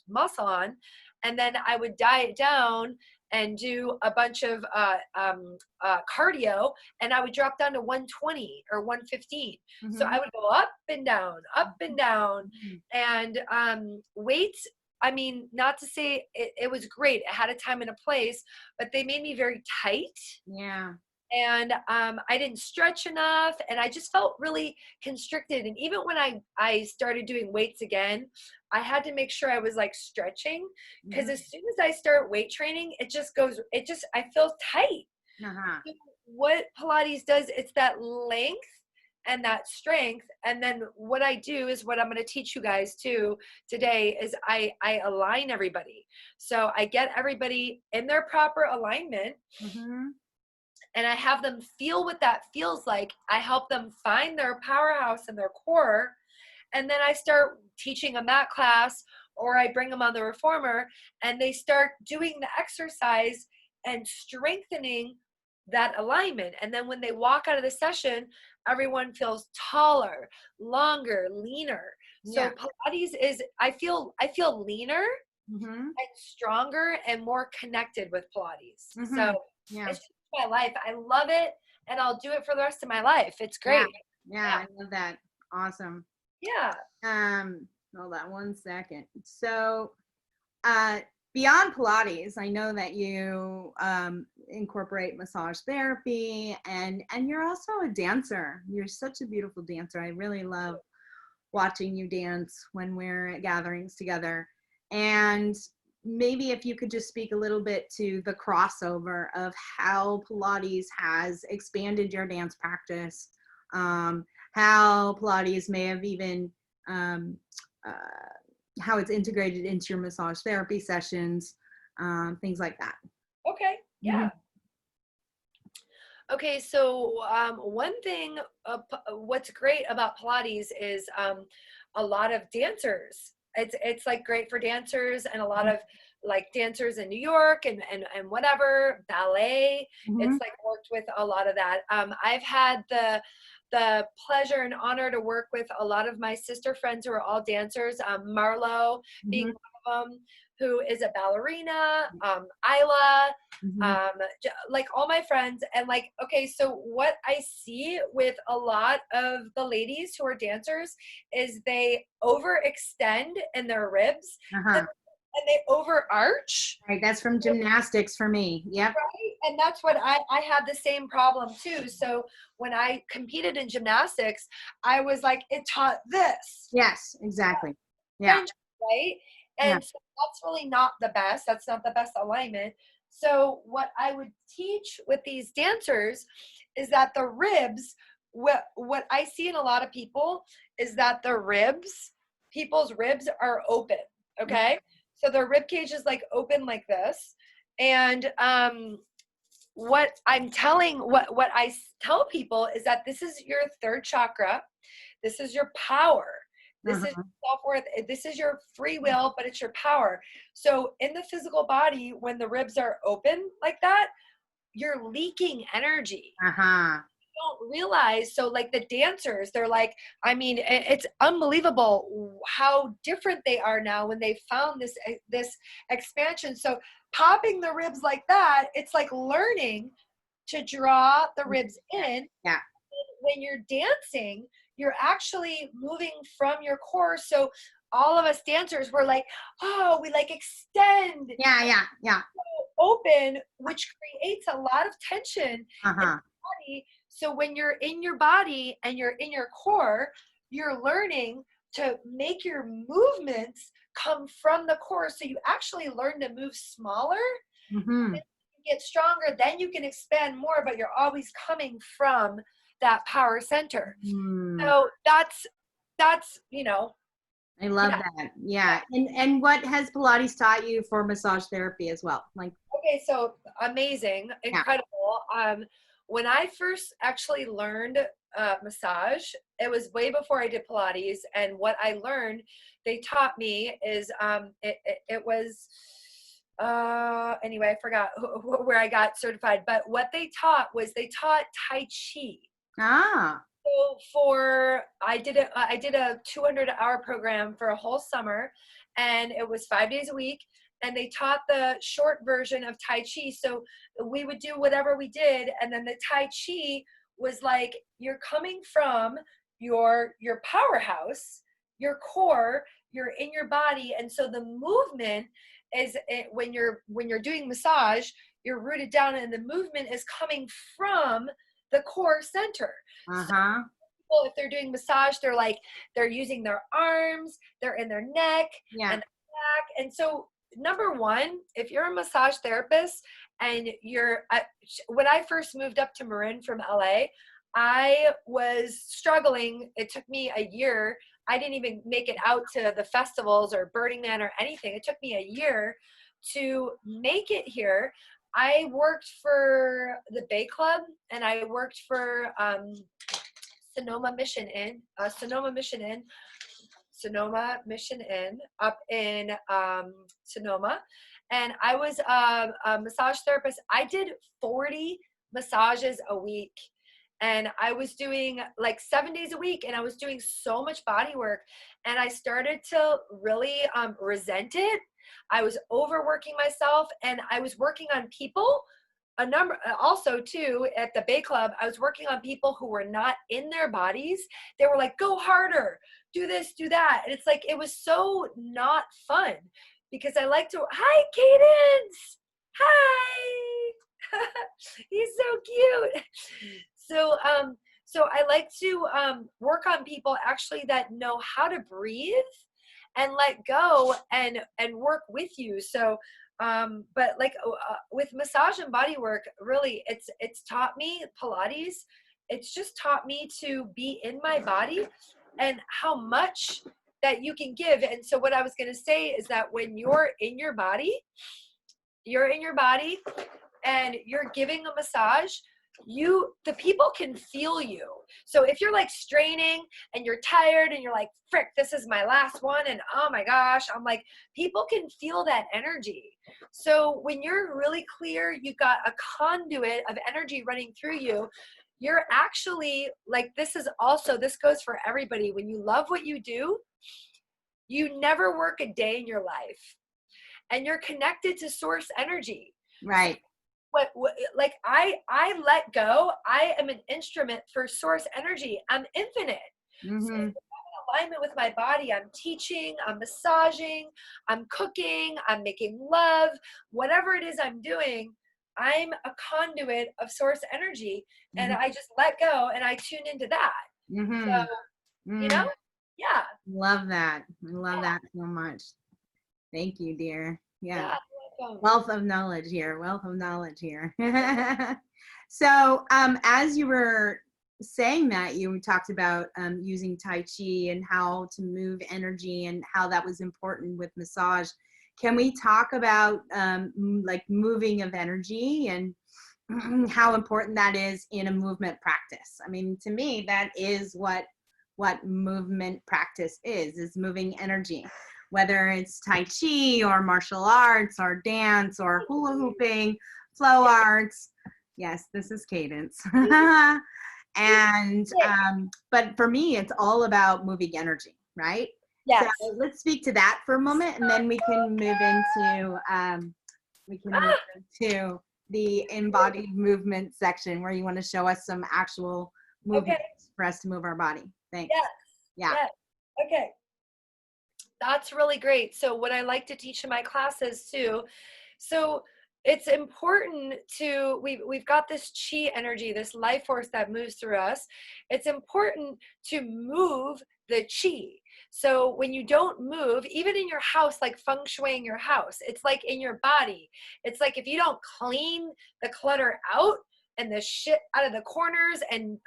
muscle on. And then I would diet down and do a bunch of cardio, and I would drop down to 120 or 115. So I would go up and down, and weights, I mean, not to say it was great. It had a time and a place, but they made me very tight. Yeah. And I didn't stretch enough, and I just felt really constricted. And even when I started doing weights again, I had to make sure I was like stretching, because as soon as I start weight training, I feel tight. So what Pilates does, it's that length and that strength. And then what I do is what I'm going to teach you guys too today is I align everybody. So I get everybody in their proper alignment, and I have them feel what that feels like. I help them find their powerhouse and their core. And then I start teaching a mat class, or I bring them on the reformer, and they start doing the exercise and strengthening that alignment. And then when they walk out of the session, everyone feels taller, longer, leaner. So Pilates is, I feel leaner and stronger and more connected with Pilates. So it's just my life. I love it, and I'll do it for the rest of my life. It's great. Yeah. I love that. Awesome. Yeah. Hold on one second. So, beyond Pilates, I know that you incorporate massage therapy, and you're also a dancer. You're such a beautiful dancer. I really love watching you dance when we're at gatherings together. And maybe if you could just speak a little bit to the crossover of how Pilates has expanded your dance practice, how Pilates may have even how it's integrated into your massage therapy sessions, things like that. Okay. Yeah. Okay, so one thing, what's great about Pilates is a lot of dancers. It's like great for dancers, and a lot of like dancers in New York and whatever, ballet. Mm-hmm. It's like worked with a lot of that. I've had the pleasure and honor to work with a lot of my sister friends who are all dancers. Marlo being Mm-hmm. one of them, who is a ballerina. Isla, Mm-hmm. like all my friends. And like, okay, so what I see with a lot of the ladies who are dancers is they overextend in their ribs, Uh-huh. and they overarch. Right. That's from gymnastics for me. Yep. Right? And that's what I had the same problem too. So when I competed in gymnastics, I was like, it taught this. Yes, exactly. Yeah. Right? Yeah. And so that's really not the best. That's not the best alignment. So what I would teach with these dancers is that the ribs, what I see in a lot of people is that the ribs, people's ribs are open. Okay. So their rib cage is like open like this. And what I tell people is that this is your third chakra. This is your power. This is Uh-huh. self-worth. This is your free will, but it's your power. So in the physical body, when the ribs are open like that, you're leaking energy. Uh-huh. Don't realize. So like the dancers, they're like, I mean, it's unbelievable how different they are now when they found this expansion. So popping the ribs like that, it's like learning to draw the ribs in. Yeah. When you're dancing, you're actually moving from your core. So all of us dancers were like, oh, we like extend, Yeah, yeah, yeah. open, which creates a lot of tension in Uh-huh. the body. So when you're in your body and you're in your core, you're learning to make your movements come from the core. So you actually learn to move smaller. Mm-hmm. Get stronger, then you can expand more, but you're always coming from that power center. Mm. So that's I love yeah. that. Yeah. And what has Pilates taught you for massage therapy as well? Like, Okay, so amazing, yeah. incredible. When I first actually learned massage, it was way before I did Pilates, and what I learned, they taught me is it was anyway, I forgot where I got certified, but what they taught Tai Chi. Ah. So I did a 200-hour program for a whole summer, and it was 5 days a week, and they taught the short version of Tai Chi. So we would do whatever we did, and then the Tai Chi was like you're coming from your powerhouse, your core, you're in your body, and so the movement is when you're doing massage, you're rooted down, and the movement is coming from the core center. So Uh-huh. people, if they're doing massage, they're using their arms, they're in their neck Yeah. and back. And so number one, if you're a massage therapist and when I first moved up to Marin from LA, I was struggling. It took me a year. I didn't even make it out to the festivals or Burning Man or anything. It took me a year to make it here. I worked for the Bay Club, and I worked for Sonoma Mission Inn up in Sonoma. And I was a massage therapist. I did 40 massages a week. And I was doing like 7 days a week, and I was doing so much body work. And I started to really resent it. I was overworking myself, and I was working on people also too at the Bay Club. I was working on people who were not in their bodies. They were like, go harder, do this, do that. And it's like, it was so not fun because I like to, hi Cadence, hi. He's so cute. So I like to work on people actually that know how to breathe and let go and work with you. So but like with massage and body work, really it's taught me Pilates. It's just taught me to be in my body and how much that you can give. And so what I was going to say is that when you're in your body and you're giving a massage, the people can feel you. So if you're like straining and you're tired and you're like, frick, this is my last one, and oh my gosh, I'm like, people can feel that energy. So when you're really clear, you've got a conduit of energy running through you. You're actually like, this goes for everybody. When you love what you do, you never work a day in your life, and you're connected to source energy. Right. What like I let go. I am an instrument for source energy. I'm infinite. Mm-hmm. So if I'm in alignment with my body, I'm teaching, I'm massaging, I'm cooking, I'm making love, whatever it is I'm doing, I'm a conduit of source energy, and I just let go and I tune into that. So, you know, yeah. Love that. I love that so much. Thank you, dear. Yeah. Welcome. Wealth of knowledge here. So, as you were saying that, you talked about using Tai Chi and how to move energy and how that was important with massage. Can we talk about like moving of energy and how important that is in a movement practice? I mean, to me, that is what movement practice is moving energy. Whether it's Tai Chi or martial arts or dance or hula hooping, flow arts. Yes, this is cadence. And, but for me, it's all about moving energy, right? Yes. So let's speak to that for a moment, and then we can move into the embodied movement section where you want to show us some actual movements for us to move our body. Thanks. Yes. Yeah. Yes. Okay. That's really great. So what I like to teach in my classes too, so it's important to, we've got this chi energy, this life force that moves through us. It's important to move the chi. So when you don't move, even in your house, like feng shuiing your house, it's like in your body. It's like if you don't clean the clutter out and the shit out of the corners, and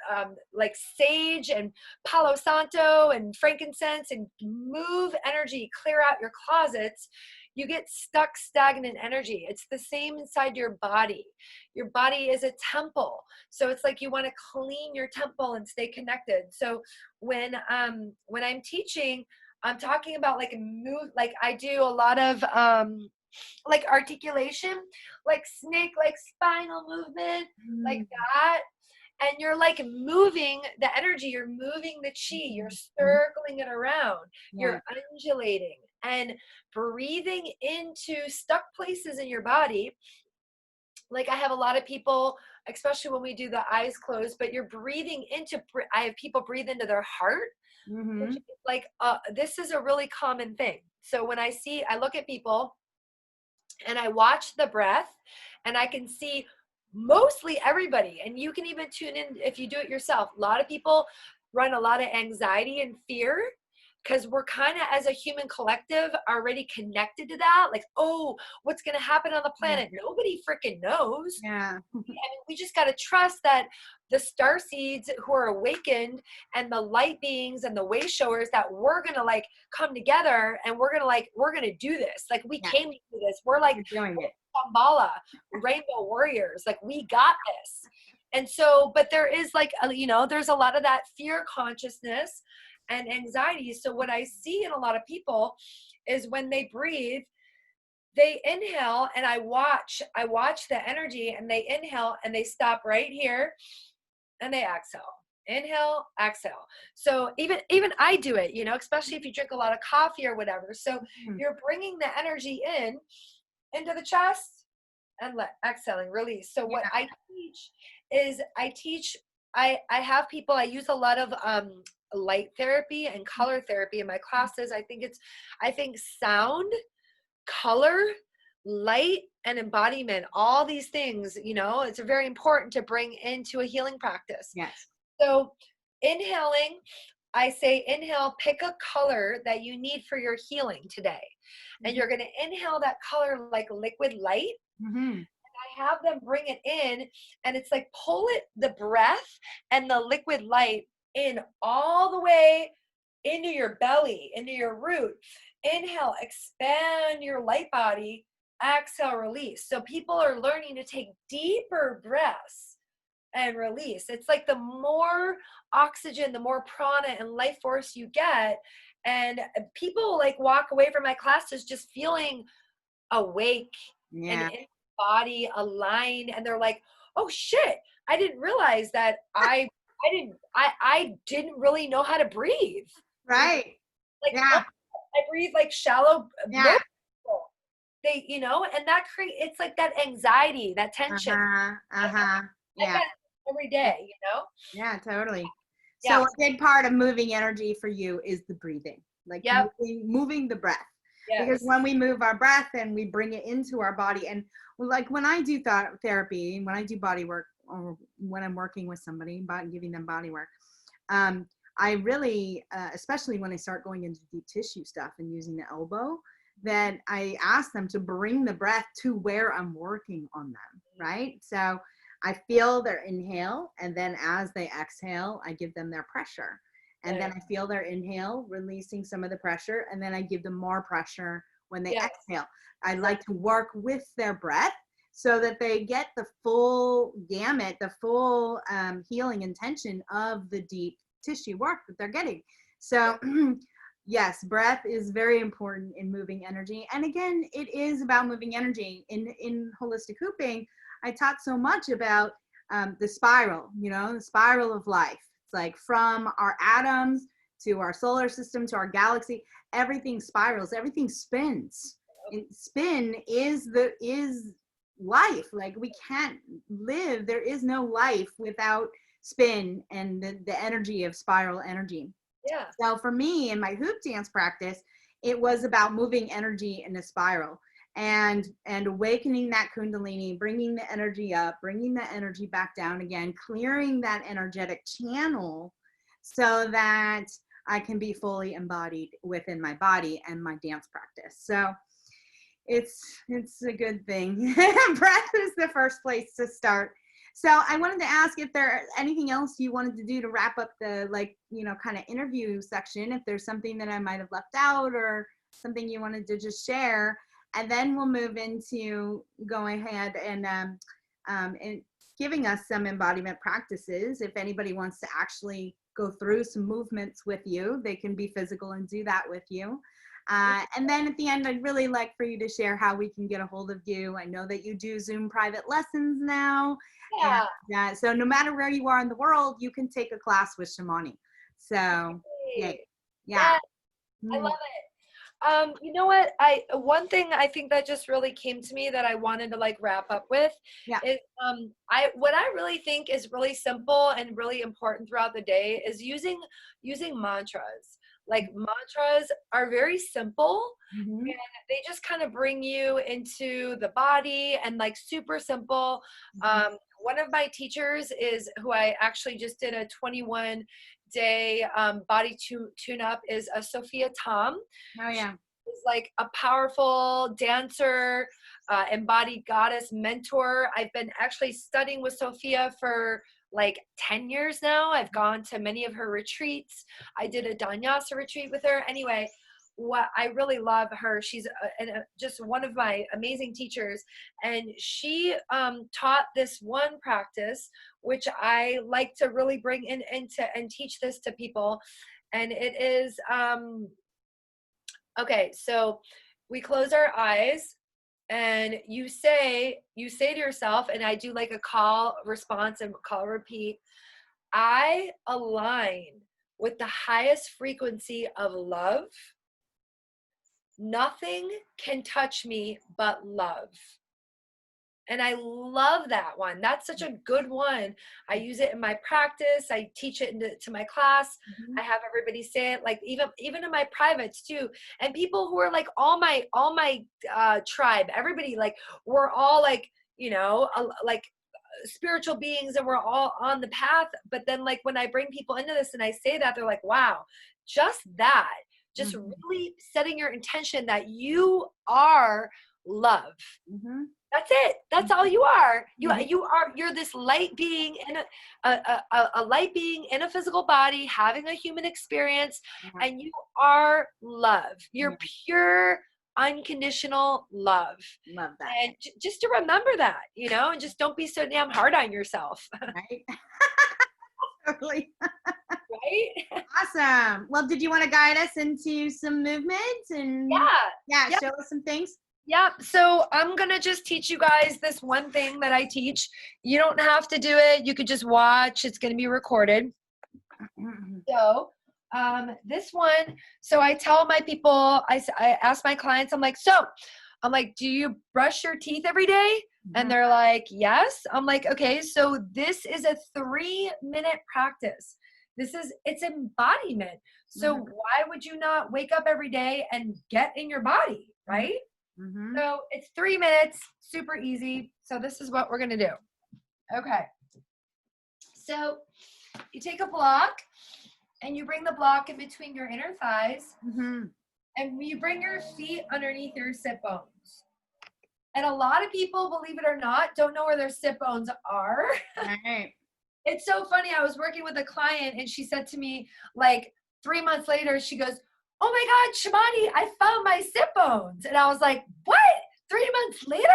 like sage and Palo Santo and frankincense, and move energy, clear out your closets, you get stuck, stagnant energy. It's the same inside your body. Your body is a temple. So it's like you want to clean your temple and stay connected. So when I'm teaching, I'm talking about like move, like I do a lot of like articulation, like snake, like spinal movement, like that. And you're like moving the energy, you're moving the chi, you're circling it around, you're undulating and breathing into stuck places in your body. Like I have a lot of people, especially when we do the eyes closed, but you're breathing into, I have people breathe into their heart. Which is like, this is a really common thing. So when I look at people and I watch the breath, and I can see mostly everybody, and you can even tune in if you do it yourself. A lot of people run a lot of anxiety and fear because we're kind of, as a human collective, already connected to that. Like, oh, what's going to happen on the planet? Nobody freaking knows. I mean, we just got to trust that the star seeds who are awakened and the light beings and the way showers, that we're going to like come together, and we're going to do this. Like we came to do this. We're like doing it. Shambhala, rainbow warriors. Like we got this. And so, but there is like, there's a lot of that fear consciousness and anxiety. So what I see in a lot of people is when they breathe, they inhale, and I watch the energy, and they inhale and they stop right here and they exhale. Inhale, exhale. So even I do it, especially if you drink a lot of coffee or whatever. So you're bringing the energy into the chest and exhaling, release. So what I teach is I have people, I use a lot of light therapy and color therapy in my classes. I think sound, color, light, and embodiment, all these things, it's very important to bring into a healing practice. Yes. So inhaling, I say inhale, pick a color that you need for your healing today. And you're going to inhale that color like liquid light. And I have them bring it in, and it's like the breath and the liquid light in all the way into your belly, into your root. Inhale, expand your light body. Exhale, release. So people are learning to take deeper breaths and release. It's like the more oxygen, the more prana and life force you get. And people like walk away from my classes just feeling awake and in the body aligned. And they're like, oh shit, I didn't realize that I didn't really know how to breathe. Right. Like, oh, I breathe like shallow. Yeah. They, you know, and that it's like that anxiety, that tension. Yeah. Every day, you know? Yeah, totally. So a big part of moving energy for you is the breathing, like moving the breath. Yes. Because when we move our breath and we bring it into our body, and like when I do thought therapy, when I do body work, or when I'm working with somebody about giving them body work, I really, especially when I start going into deep tissue stuff and using the elbow, that I ask them to bring the breath to where I'm working on them, right? So I feel their inhale, and then as they exhale, I give them their pressure. And then I feel their inhale, releasing some of the pressure, and then I give them more pressure when they exhale. I like to work with their breath so that they get the full gamut, the full healing intention of the deep tissue work that they're getting. So yes, breath is very important in moving energy. And again, it is about moving energy. In holistic hooping, I taught so much about the spiral, you know, the spiral of life. It's like from our atoms to our solar system to our galaxy, everything spirals, everything spins. And spin is life. Like we can't live, there is no life without spin and the energy of spiral energy. Yeah. So for me in my hoop dance practice, it was about moving energy in a spiral and awakening that kundalini, bringing the energy up, bringing the energy back down again, clearing that energetic channel so that I can be fully embodied within my body and my dance practice. So it's a good thing. Breath is the first place to start. So I wanted to ask if there anything else you wanted to do to wrap up the, like, you know, kind of interview section, if there's something that I might have left out or something you wanted to just share, and then we'll move into going ahead and giving us some embodiment practices. If anybody wants to actually go through some movements with you, they can be physical and do that with you. And then at the end, I'd really like for you to share how we can get a hold of you. I know that you do Zoom private lessons now. Yeah. And, so no matter where you are in the world, you can take a class with Shamani. So, yeah. I love it. You know what? One thing I think that just really came to me that I wanted to like wrap up with is what I really think is really simple and really important throughout the day is using mantras. Like mantras are very simple and they just kind of bring you into the body and like super simple. One of my teachers is who I actually just did a 21-day body tune-up is Sophia Tom. Oh yeah. She's like a powerful dancer, embodied goddess mentor. I've been actually studying with Sophia for like 10 years now. I've gone to many of her retreats. I did a Danyasa retreat with her. Anyway, what I really love her. She's just one of my amazing teachers. And she taught this one practice, which I like to really bring into and teach this to people. And it is, okay, so we close our eyes and you say to yourself, and I do like a call response and call repeat, I align with the highest frequency of love. Nothing can touch me but love. And I love that one. That's such a good one. I use it in my practice. I teach it to my class. I have everybody say it, like even in my privates too. And people who are like all my tribe, everybody, like we're all like, you know, like spiritual beings and we're all on the path. But then like when I bring people into this and I say that, they're like, wow, just that. Just really setting your intention that you are love. That's it. That's all you are. You're this light being in a light being in a physical body, having a human experience, and you are love. You're pure unconditional love. Love that. And just to remember that, you know, and just don't be so damn hard on yourself. Right? Totally. Right? Awesome. Well, did you want to guide us into some movement and Yeah. show us some things? Yep. So I'm going to just teach you guys this one thing that I teach. You don't have to do it. You could just watch. It's going to be recorded. So this one, so I tell my people, I ask my clients, I'm like, do you brush your teeth every day? And they're like, yes. I'm like, okay, so this is a 3-minute practice. It's embodiment. So why would you not wake up every day and get in your body, right? So it's 3 minutes, super easy. So this is what we're going to do. Okay. So you take a block and you bring the block in between your inner thighs and you bring your feet underneath your sit bones. And a lot of people, believe it or not, don't know where their sit bones are. Right. It's so funny. I was working with a client and she said to me, like 3 months later, she goes, oh my God, Shamani, I found my sit bones. And I was like, what? 3 months later?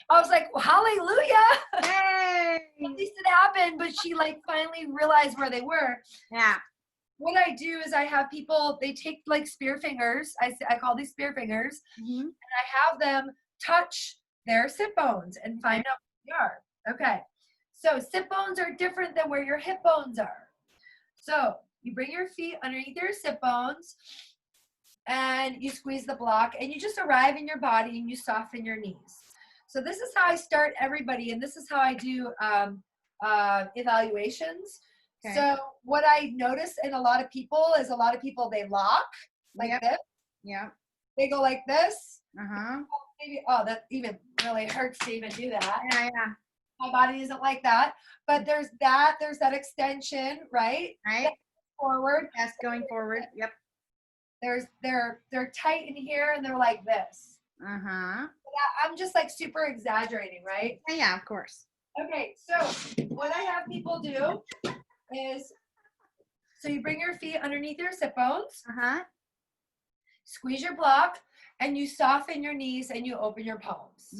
I was like, well, hallelujah. Yay. At least it happened, but she like finally realized where they were. Yeah. What I do is I have people, they take like spear fingers. I call these spear fingers. And I have them touch their sit bones and find out where they are. Okay. So sit bones are different than where your hip bones are. So you bring your feet underneath your sit bones and you squeeze the block and you just arrive in your body and you soften your knees. So this is how I start everybody, and this is how I do evaluations. Okay. So what I notice in a lot of people is they lock like this. Yeah. They go like this. Maybe, that even really hurts to even do that. Yeah. My body isn't like that. But there's that extension, right? Right. Forward. Yes, going forward. Yep. They're tight in here and they're like this. I'm just like super exaggerating, right? Yeah, of course. Okay, so what I have people do is, so you bring your feet underneath your sit bones, squeeze your block, and you soften your knees and you open your palms.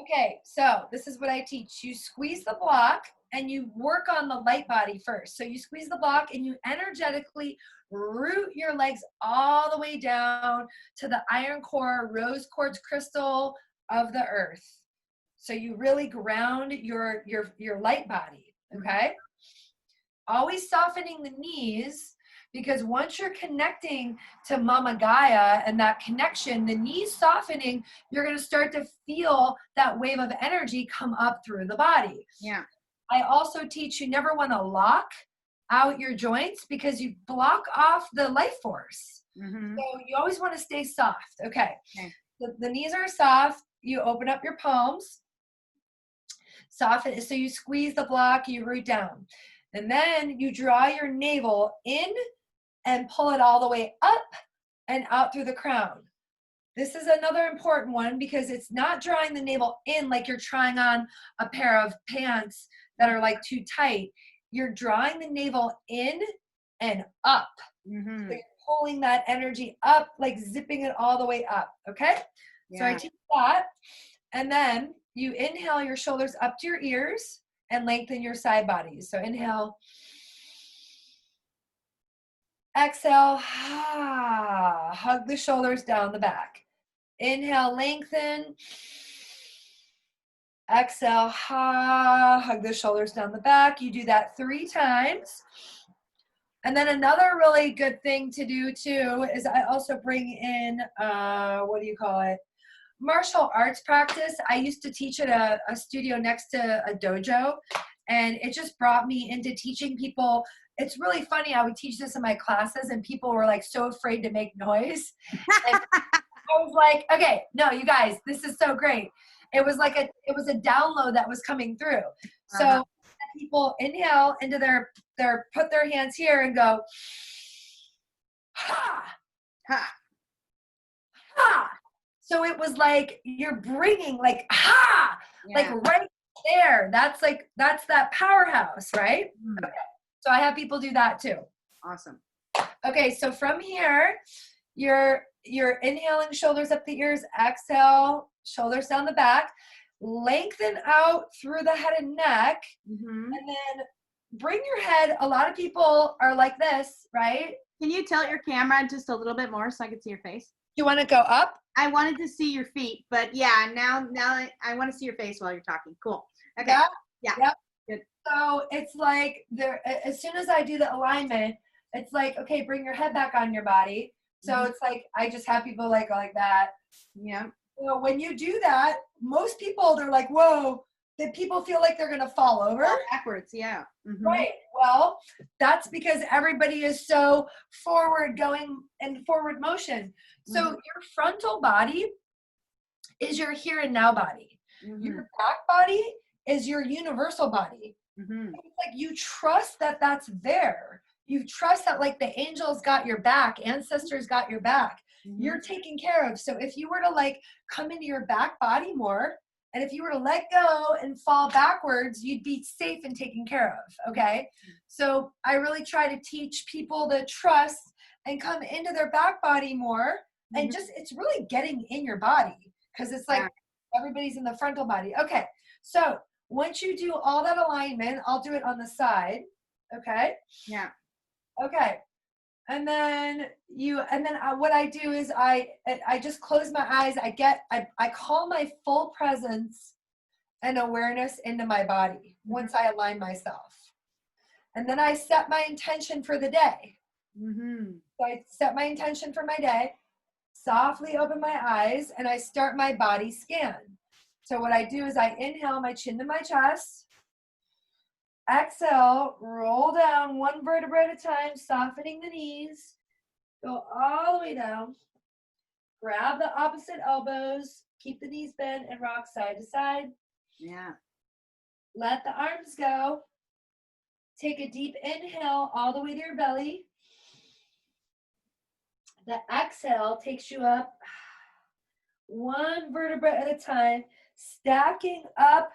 Okay, so this is what I teach. You squeeze the block and you work on the light body first. So you squeeze the block and you energetically root your legs all the way down to the iron core rose quartz crystal of the earth. So you really ground your light body, okay? Always softening the knees, because once you're connecting to Mama Gaia and that connection, the knees softening, you're going to start to feel that wave of energy come up through the body. Yeah. I also teach you never want to lock out your joints because you block off the life force. So you always want to stay soft. Okay. The knees are soft. You open up your palms. Soften. So you squeeze the block, you root down. And then you draw your navel in and pull it all the way up and out through the crown. This is another important one because it's not drawing the navel in like you're trying on a pair of pants that are like too tight. You're drawing the navel in and up. So you're pulling that energy up, like zipping it all the way up, okay? So I teach that. And then you inhale your shoulders up to your ears and lengthen your side bodies. So inhale. Exhale, hug the shoulders down the back. Inhale, lengthen. Exhale, hug the shoulders down the back. You do that 3 times. And then another really good thing to do too is I also bring in, martial arts practice. I used to teach at a studio next to a dojo, and it just brought me into teaching people. It's really funny. I would teach this in my classes and people were like so afraid to make noise. And I was like, okay, no, you guys, this is so great. It was a download that was coming through. So people inhale into put their hands here and go, ha, ha, ha. So it was like you're bringing like, ha, like right there. That's that powerhouse, right? Okay. So I have people do that too. Awesome. Okay, so from here, You're inhaling, shoulders up the ears, exhale, shoulders down the back, lengthen out through the head and neck, and then bring your head. A lot of people are like this, right? Can you tilt your camera just a little bit more so I can see your face? You want to go up? I wanted to see your feet, but yeah, now I want to see your face while you're talking. Cool. Okay. Yeah. Yep. Good. So it's like as soon as I do the alignment, it's like, okay, bring your head back on your body. So it's like, I just have people like that. Yeah. So when you do that, most people, they're like, whoa, that people feel like they're going to fall over. Backwards. Yeah. Right. Well, that's because everybody is so forward going and forward motion. So your frontal body is your here and now body. Your back body is your universal body. It's like you trust that that's there. You trust that like the angels got your back, ancestors got your back. You're taken care of. So if you were to like come into your back body more, and if you were to let go and fall backwards, you'd be safe and taken care of. Okay. So I really try to teach people to trust and come into their back body more. And just, it's really getting in your body, because it's like everybody's in the frontal body. Okay. So once you do all that alignment, I'll do it on the side. Okay. Yeah. Okay. And then what I do is I just close my eyes. I call my full presence and awareness into my body once I align myself. And then I set my intention for the day. So I set my intention for my day, softly open my eyes, and I start my body scan. So what I do is I inhale my chin to my chest. Exhale, roll down one vertebra at a time, softening the knees. Go all the way down. Grab the opposite elbows. Keep the knees bent and rock side to side. Yeah. Let the arms go. Take a deep inhale all the way to your belly. The exhale takes you up one vertebra at a time, stacking up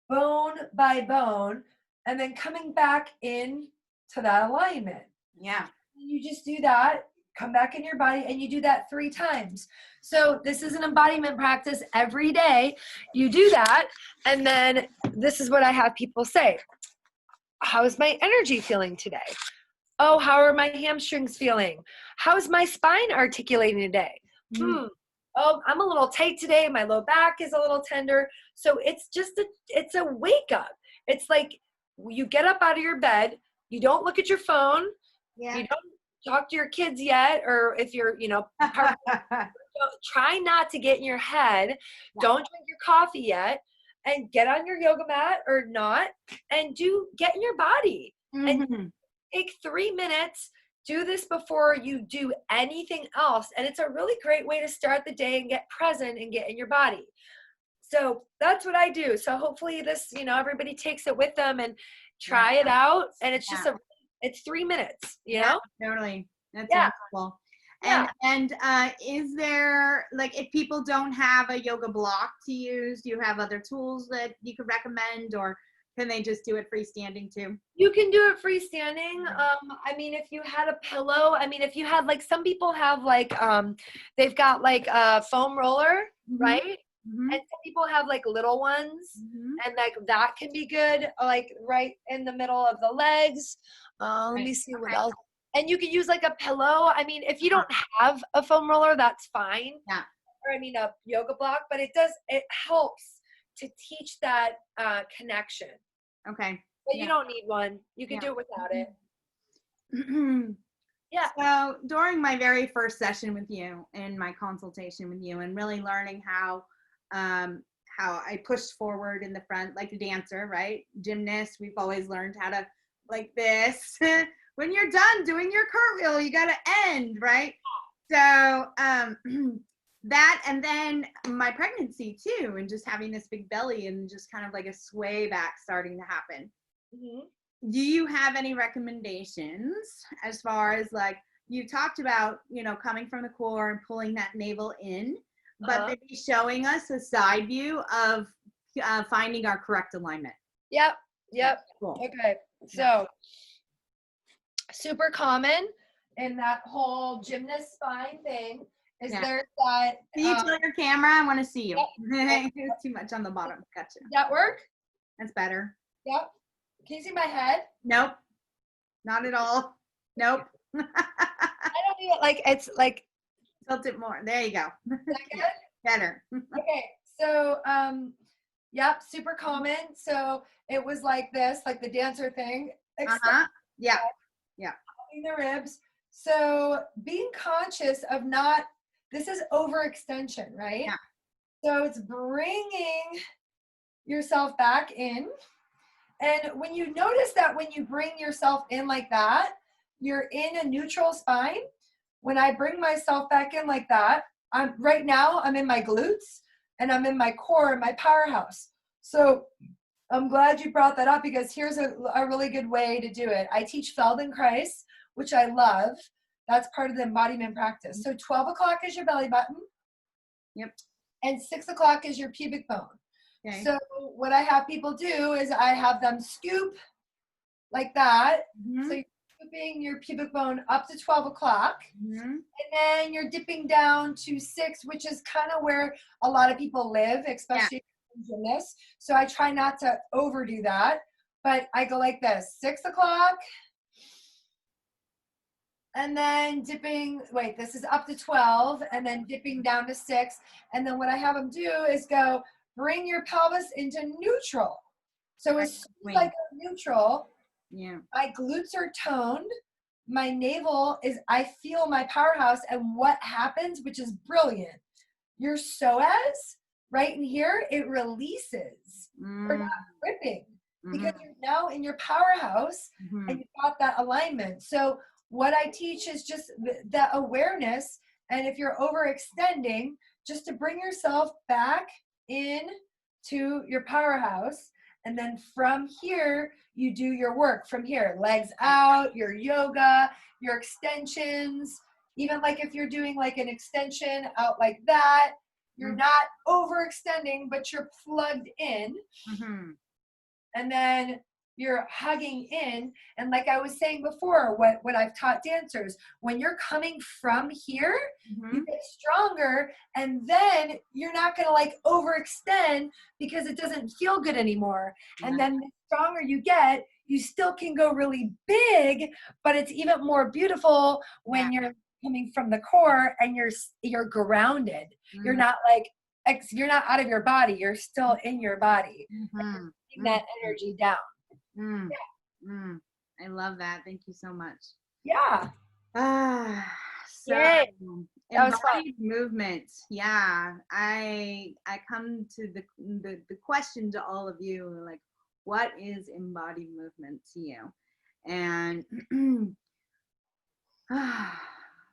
bone by bone, and then coming back in to that alignment. Yeah. You just do that, come back in your body, and you do that 3 times. So this is an embodiment practice every day. You do that, and then this is what I have people say. How is my energy feeling today? Oh, how are my hamstrings feeling? How's my spine articulating today? Oh, I'm a little tight today. My low back is a little tender. So it's just it's a wake up. It's like you get up out of your bed. You don't look at your phone. Yeah. You don't talk to your kids yet. Or if you're, try not to get in your head. Yeah. Don't drink your coffee yet. And get on your yoga mat or not. And get in your body. And take 3 minutes. Do this before you do anything else. And it's a really great way to start the day and get present and get in your body. So that's what I do. So hopefully this, everybody takes it with them and try it out. And it's just it's 3 minutes, you know? Totally. That's wonderful. And is there, like, if people don't have a yoga block to use, do you have other tools that you could recommend, or can they just do it freestanding too? You can do it freestanding. I mean, if you had a pillow, if you had, like, some people have, like, they've got, like, a foam roller, right? And some people have, like, little ones, and, like, that can be good, like, right in the middle of the legs. Let me see what else. And you can use, like, a pillow. I mean, if you don't have a foam roller, that's fine. Yeah. Or, a yoga block, but it helps to teach that connection. Okay. But you don't need one. You can do it without it. Yeah. So during my very first session with you, in my consultation with you, and really learning how I pushed forward in the front like a dancer, right? Gymnast, we've always learned how to, like this. When you're done doing your cartwheel, you got to end, right? So that, and then my pregnancy too, and just having this big belly and just kind of like a sway back starting to happen. Do you have any recommendations as far as, like, you talked about, coming from the core and pulling that navel in, but maybe showing us a side view of finding our correct alignment? Yep. Cool. Okay. So super common in that whole gymnast spine thing is Yeah. there's that. Can you tell your camera? I want to see you. Yep. It's too much on the bottom. Gotcha. Does that work? That's better. Yep. Can you see my head? Nope. Not at all. Nope. I don't even like, it's like. Tilt it more. There you go. Is that good? Better. Okay. So, yep, super common. So it was like this, like the dancer thing. Yeah. Yeah. The ribs. So being conscious of not, this is overextension, right? Yeah. So it's bringing yourself back in. And when you notice that when you bring yourself in like that, you're in a neutral spine. When I bring myself back in like that, right now I'm in my glutes and I'm in my core, my powerhouse. So I'm glad you brought that up, because here's a really good way to do it. I teach Feldenkrais, which I love. That's part of the embodiment practice. So 12 o'clock is your belly button. Yep. And 6 o'clock is your pubic bone. Okay. So what I have people do is I have them scoop like that. Mm-hmm. So you're scooping your pubic bone up to 12 o'clock. Mm-hmm. And then you're dipping down to 6, which is kind of where a lot of people live, especially gymnasts. So I try not to overdo that, but I go like this: 6 o'clock, and then dipping, wait, this is up to 12, and then dipping down to 6. And then what I have them do is go, bring your pelvis into neutral. So it's like neutral. Yeah. My glutes are toned. My navel is, I feel my powerhouse. And what happens, which is brilliant, your psoas right in here, it releases. You're not gripping because you're now in your powerhouse and you've got that alignment. So what I teach is just that awareness. And if you're overextending, just to bring yourself back in to your powerhouse. And then from here, you do your work from here, legs out, your yoga, your extensions. Even like if you're doing like an extension out like that, you're not overextending, but you're plugged in. Mm-hmm. And then you're hugging in. And like I was saying before, what I've taught dancers, when you're coming from here, you get stronger, and then you're not going to like overextend because it doesn't feel good anymore. And then the stronger you get, you still can go really big, but it's even more beautiful when you're coming from the core and you're grounded. You're not like, you're not out of your body. You're still in your body. That energy down. I love that. Thank you so much. Yeah. So Yay. embodied movement. Yeah. I come to the question to all of you, like, what is embodied movement to you? And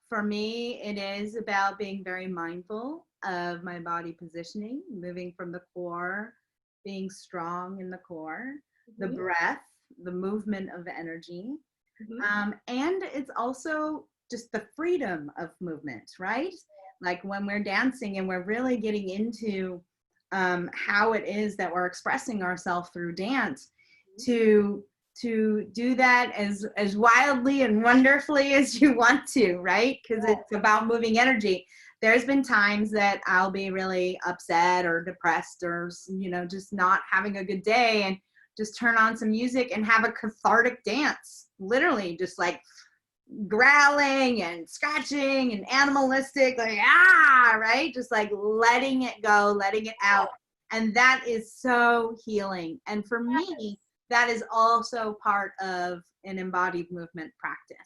for me, it is about being very mindful of my body positioning, moving from the core, being strong in the core, the breath, the movement of energy. And it's also just the freedom of movement, right? Like when we're dancing and we're really getting into how it is that we're expressing ourselves through dance, to do that as wildly and wonderfully as you want to, right? Because it's about moving energy. There's been times that I'll be really upset or depressed or, just not having a good day, and just turn on some music and have a cathartic dance, literally just like growling and scratching and animalistic, like, right? Just like letting it go, letting it out. And that is so healing. And for me, that is also part of an embodied movement practice.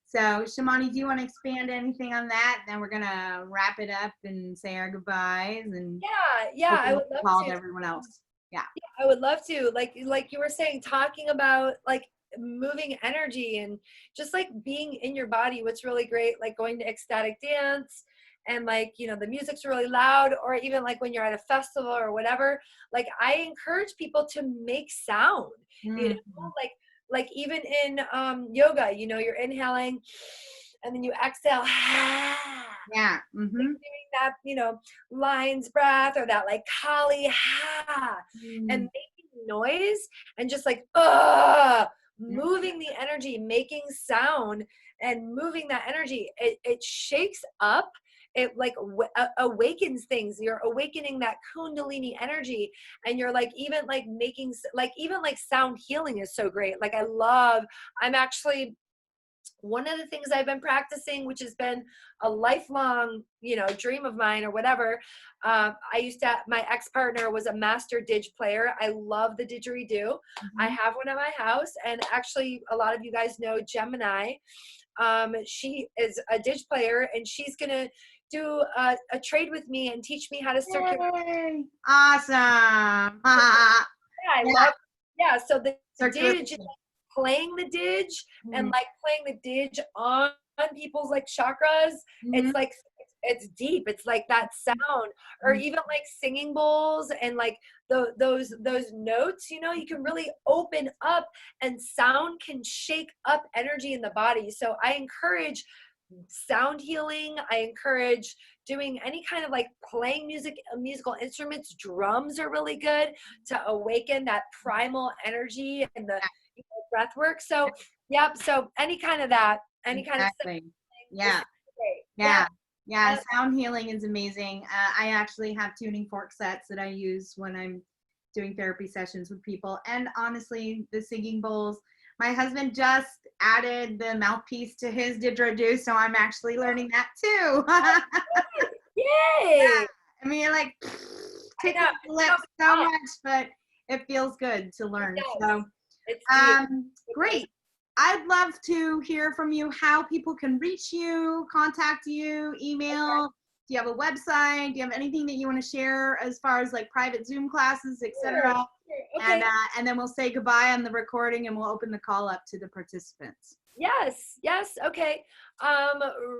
So Shamani, do you want to expand anything on that? Then we're going to wrap it up and say our goodbyes. And I would love to. Everyone else. Yeah, I would love to. Like you were saying, talking about like moving energy and just like being in your body. What's really great, like going to ecstatic dance and like, the music's really loud, or even like when you're at a festival or whatever, like I encourage people to make sound, like even in yoga, you're inhaling and then you exhale. Like doing that, lion's breath, or that like Kali, and making noise and just like, moving the energy, making sound and moving that energy, it shakes up. It like awakens things. You're awakening that kundalini energy, and you're like even like making like even like sound healing is so great. Like I'm actually, one of the things I've been practicing, which has been a lifelong, dream of mine or whatever. My ex-partner was a master didge player. I love the didgeridoo. I have one at my house, and actually a lot of you guys know Gemini. She is a didge player, and she's going to do a trade with me and teach me how to circulate. Yay. Awesome. I love, so the didge, playing the didge and like playing the didge on people's like chakras. It's like, it's deep. It's like that sound, or even like singing bowls and like those notes, you can really open up, and sound can shake up energy in the body. So I encourage sound healing. I encourage doing any kind of like playing musical instruments. Drums are really good to awaken that primal energy and the breath work. So so any kind of that, any kind of thing. Yeah, sound healing is amazing. I actually have tuning fork sets that I use when I'm doing therapy sessions with people. And honestly, the singing bowls, my husband just added the mouthpiece to his didgeridoo, so I'm actually learning that too. Yay! Yeah. I mean, like, take up the lips so much, but it feels good to learn. So, great. I'd love to hear from you how people can reach you, contact you, email. Do you have a website? Do you have anything that you want to share as far as like private Zoom classes, etc.? Okay. And then we'll say goodbye on the recording, and we'll open the call up to the participants. Yes. Okay.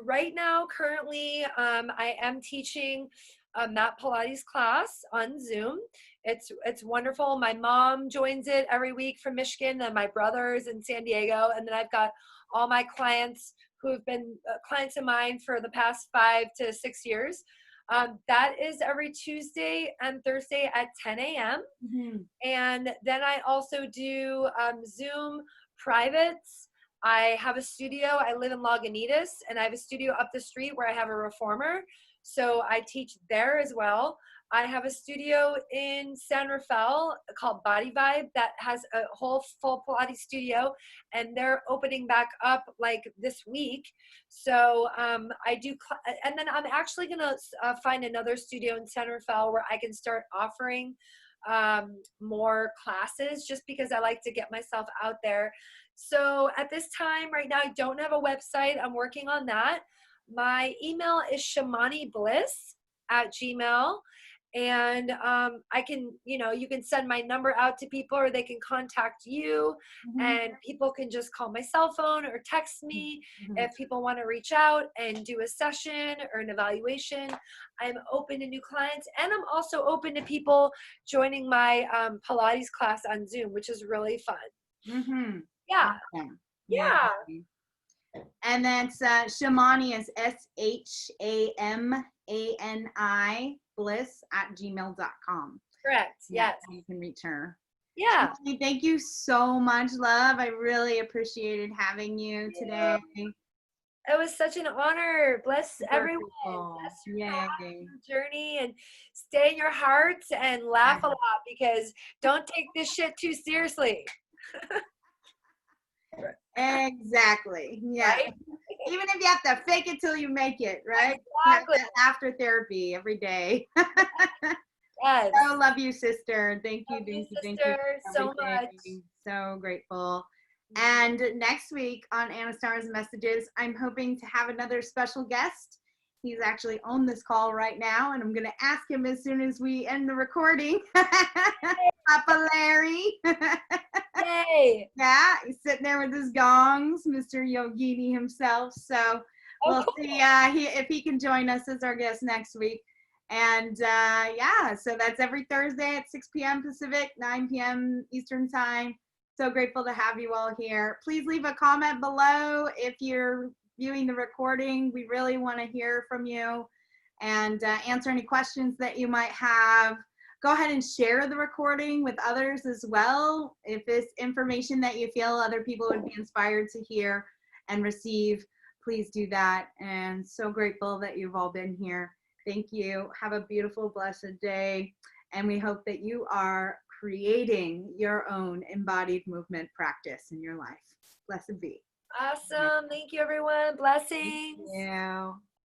Right now, currently, I am teaching a mat Pilates class on Zoom. It's wonderful. My mom joins it every week from Michigan, and my brother's in San Diego. And then I've got all my clients who have been clients of mine for the past 5 to 6 years. That is every Tuesday and Thursday at 10 a.m. And then I also do Zoom privates. I have a studio. I live in Lagunitas, and I have a studio up the street where I have a reformer. So I teach there as well. I have a studio in San Rafael called Body Vibe that has a whole full Pilates studio, and they're opening back up like this week. So I do, and then I'm actually gonna find another studio in San Rafael where I can start offering more classes, just because I like to get myself out there. So at this time right now, I don't have a website. I'm working on that. My email is shamanibliss@gmail.com. And I can, you can send my number out to people, or they can contact you, and people can just call my cell phone or text me if people want to reach out and do a session or an evaluation. I'm open to new clients, and I'm also open to people joining my Pilates class on Zoom, which is really fun. Yeah. And that's Shamani is SHAMANI bliss@gmail.com. Correct. Yes. You can reach her. Yeah. Shamani, thank you so much, love. I really appreciated having you today. It was such an honor. Bless everyone. Bless your journey, and stay in your hearts and laugh a lot, because don't take this shit too seriously. Exactly. Yeah. Right? Even if you have to fake it till you make it, right? Exactly. After therapy every day. Yes. I love you, sister. Thank you, thank you so much. So grateful. And next week on Anistara's Messages, I'm hoping to have another special guest. He's actually on this call right now, and I'm going to ask him as soon as we end the recording. Papa Larry. Yay. Yeah, he's sitting there with his gongs, Mr. Yogini himself. So we'll see if he can join us as our guest next week. And so that's every Thursday at 6 p.m. Pacific, 9 p.m. Eastern Time. So grateful to have you all here. Please leave a comment below if you're viewing the recording. We really want to hear from you and answer any questions that you might have. go ahead and share the recording with others as well. If it's information that you feel other people would be inspired to hear and receive, please do that. And so grateful that you've all been here. Thank you. Have a beautiful, blessed day. And we hope that you are creating your own embodied movement practice in your life. Blessed be. Awesome. Thank you, everyone. Blessings. Thank you.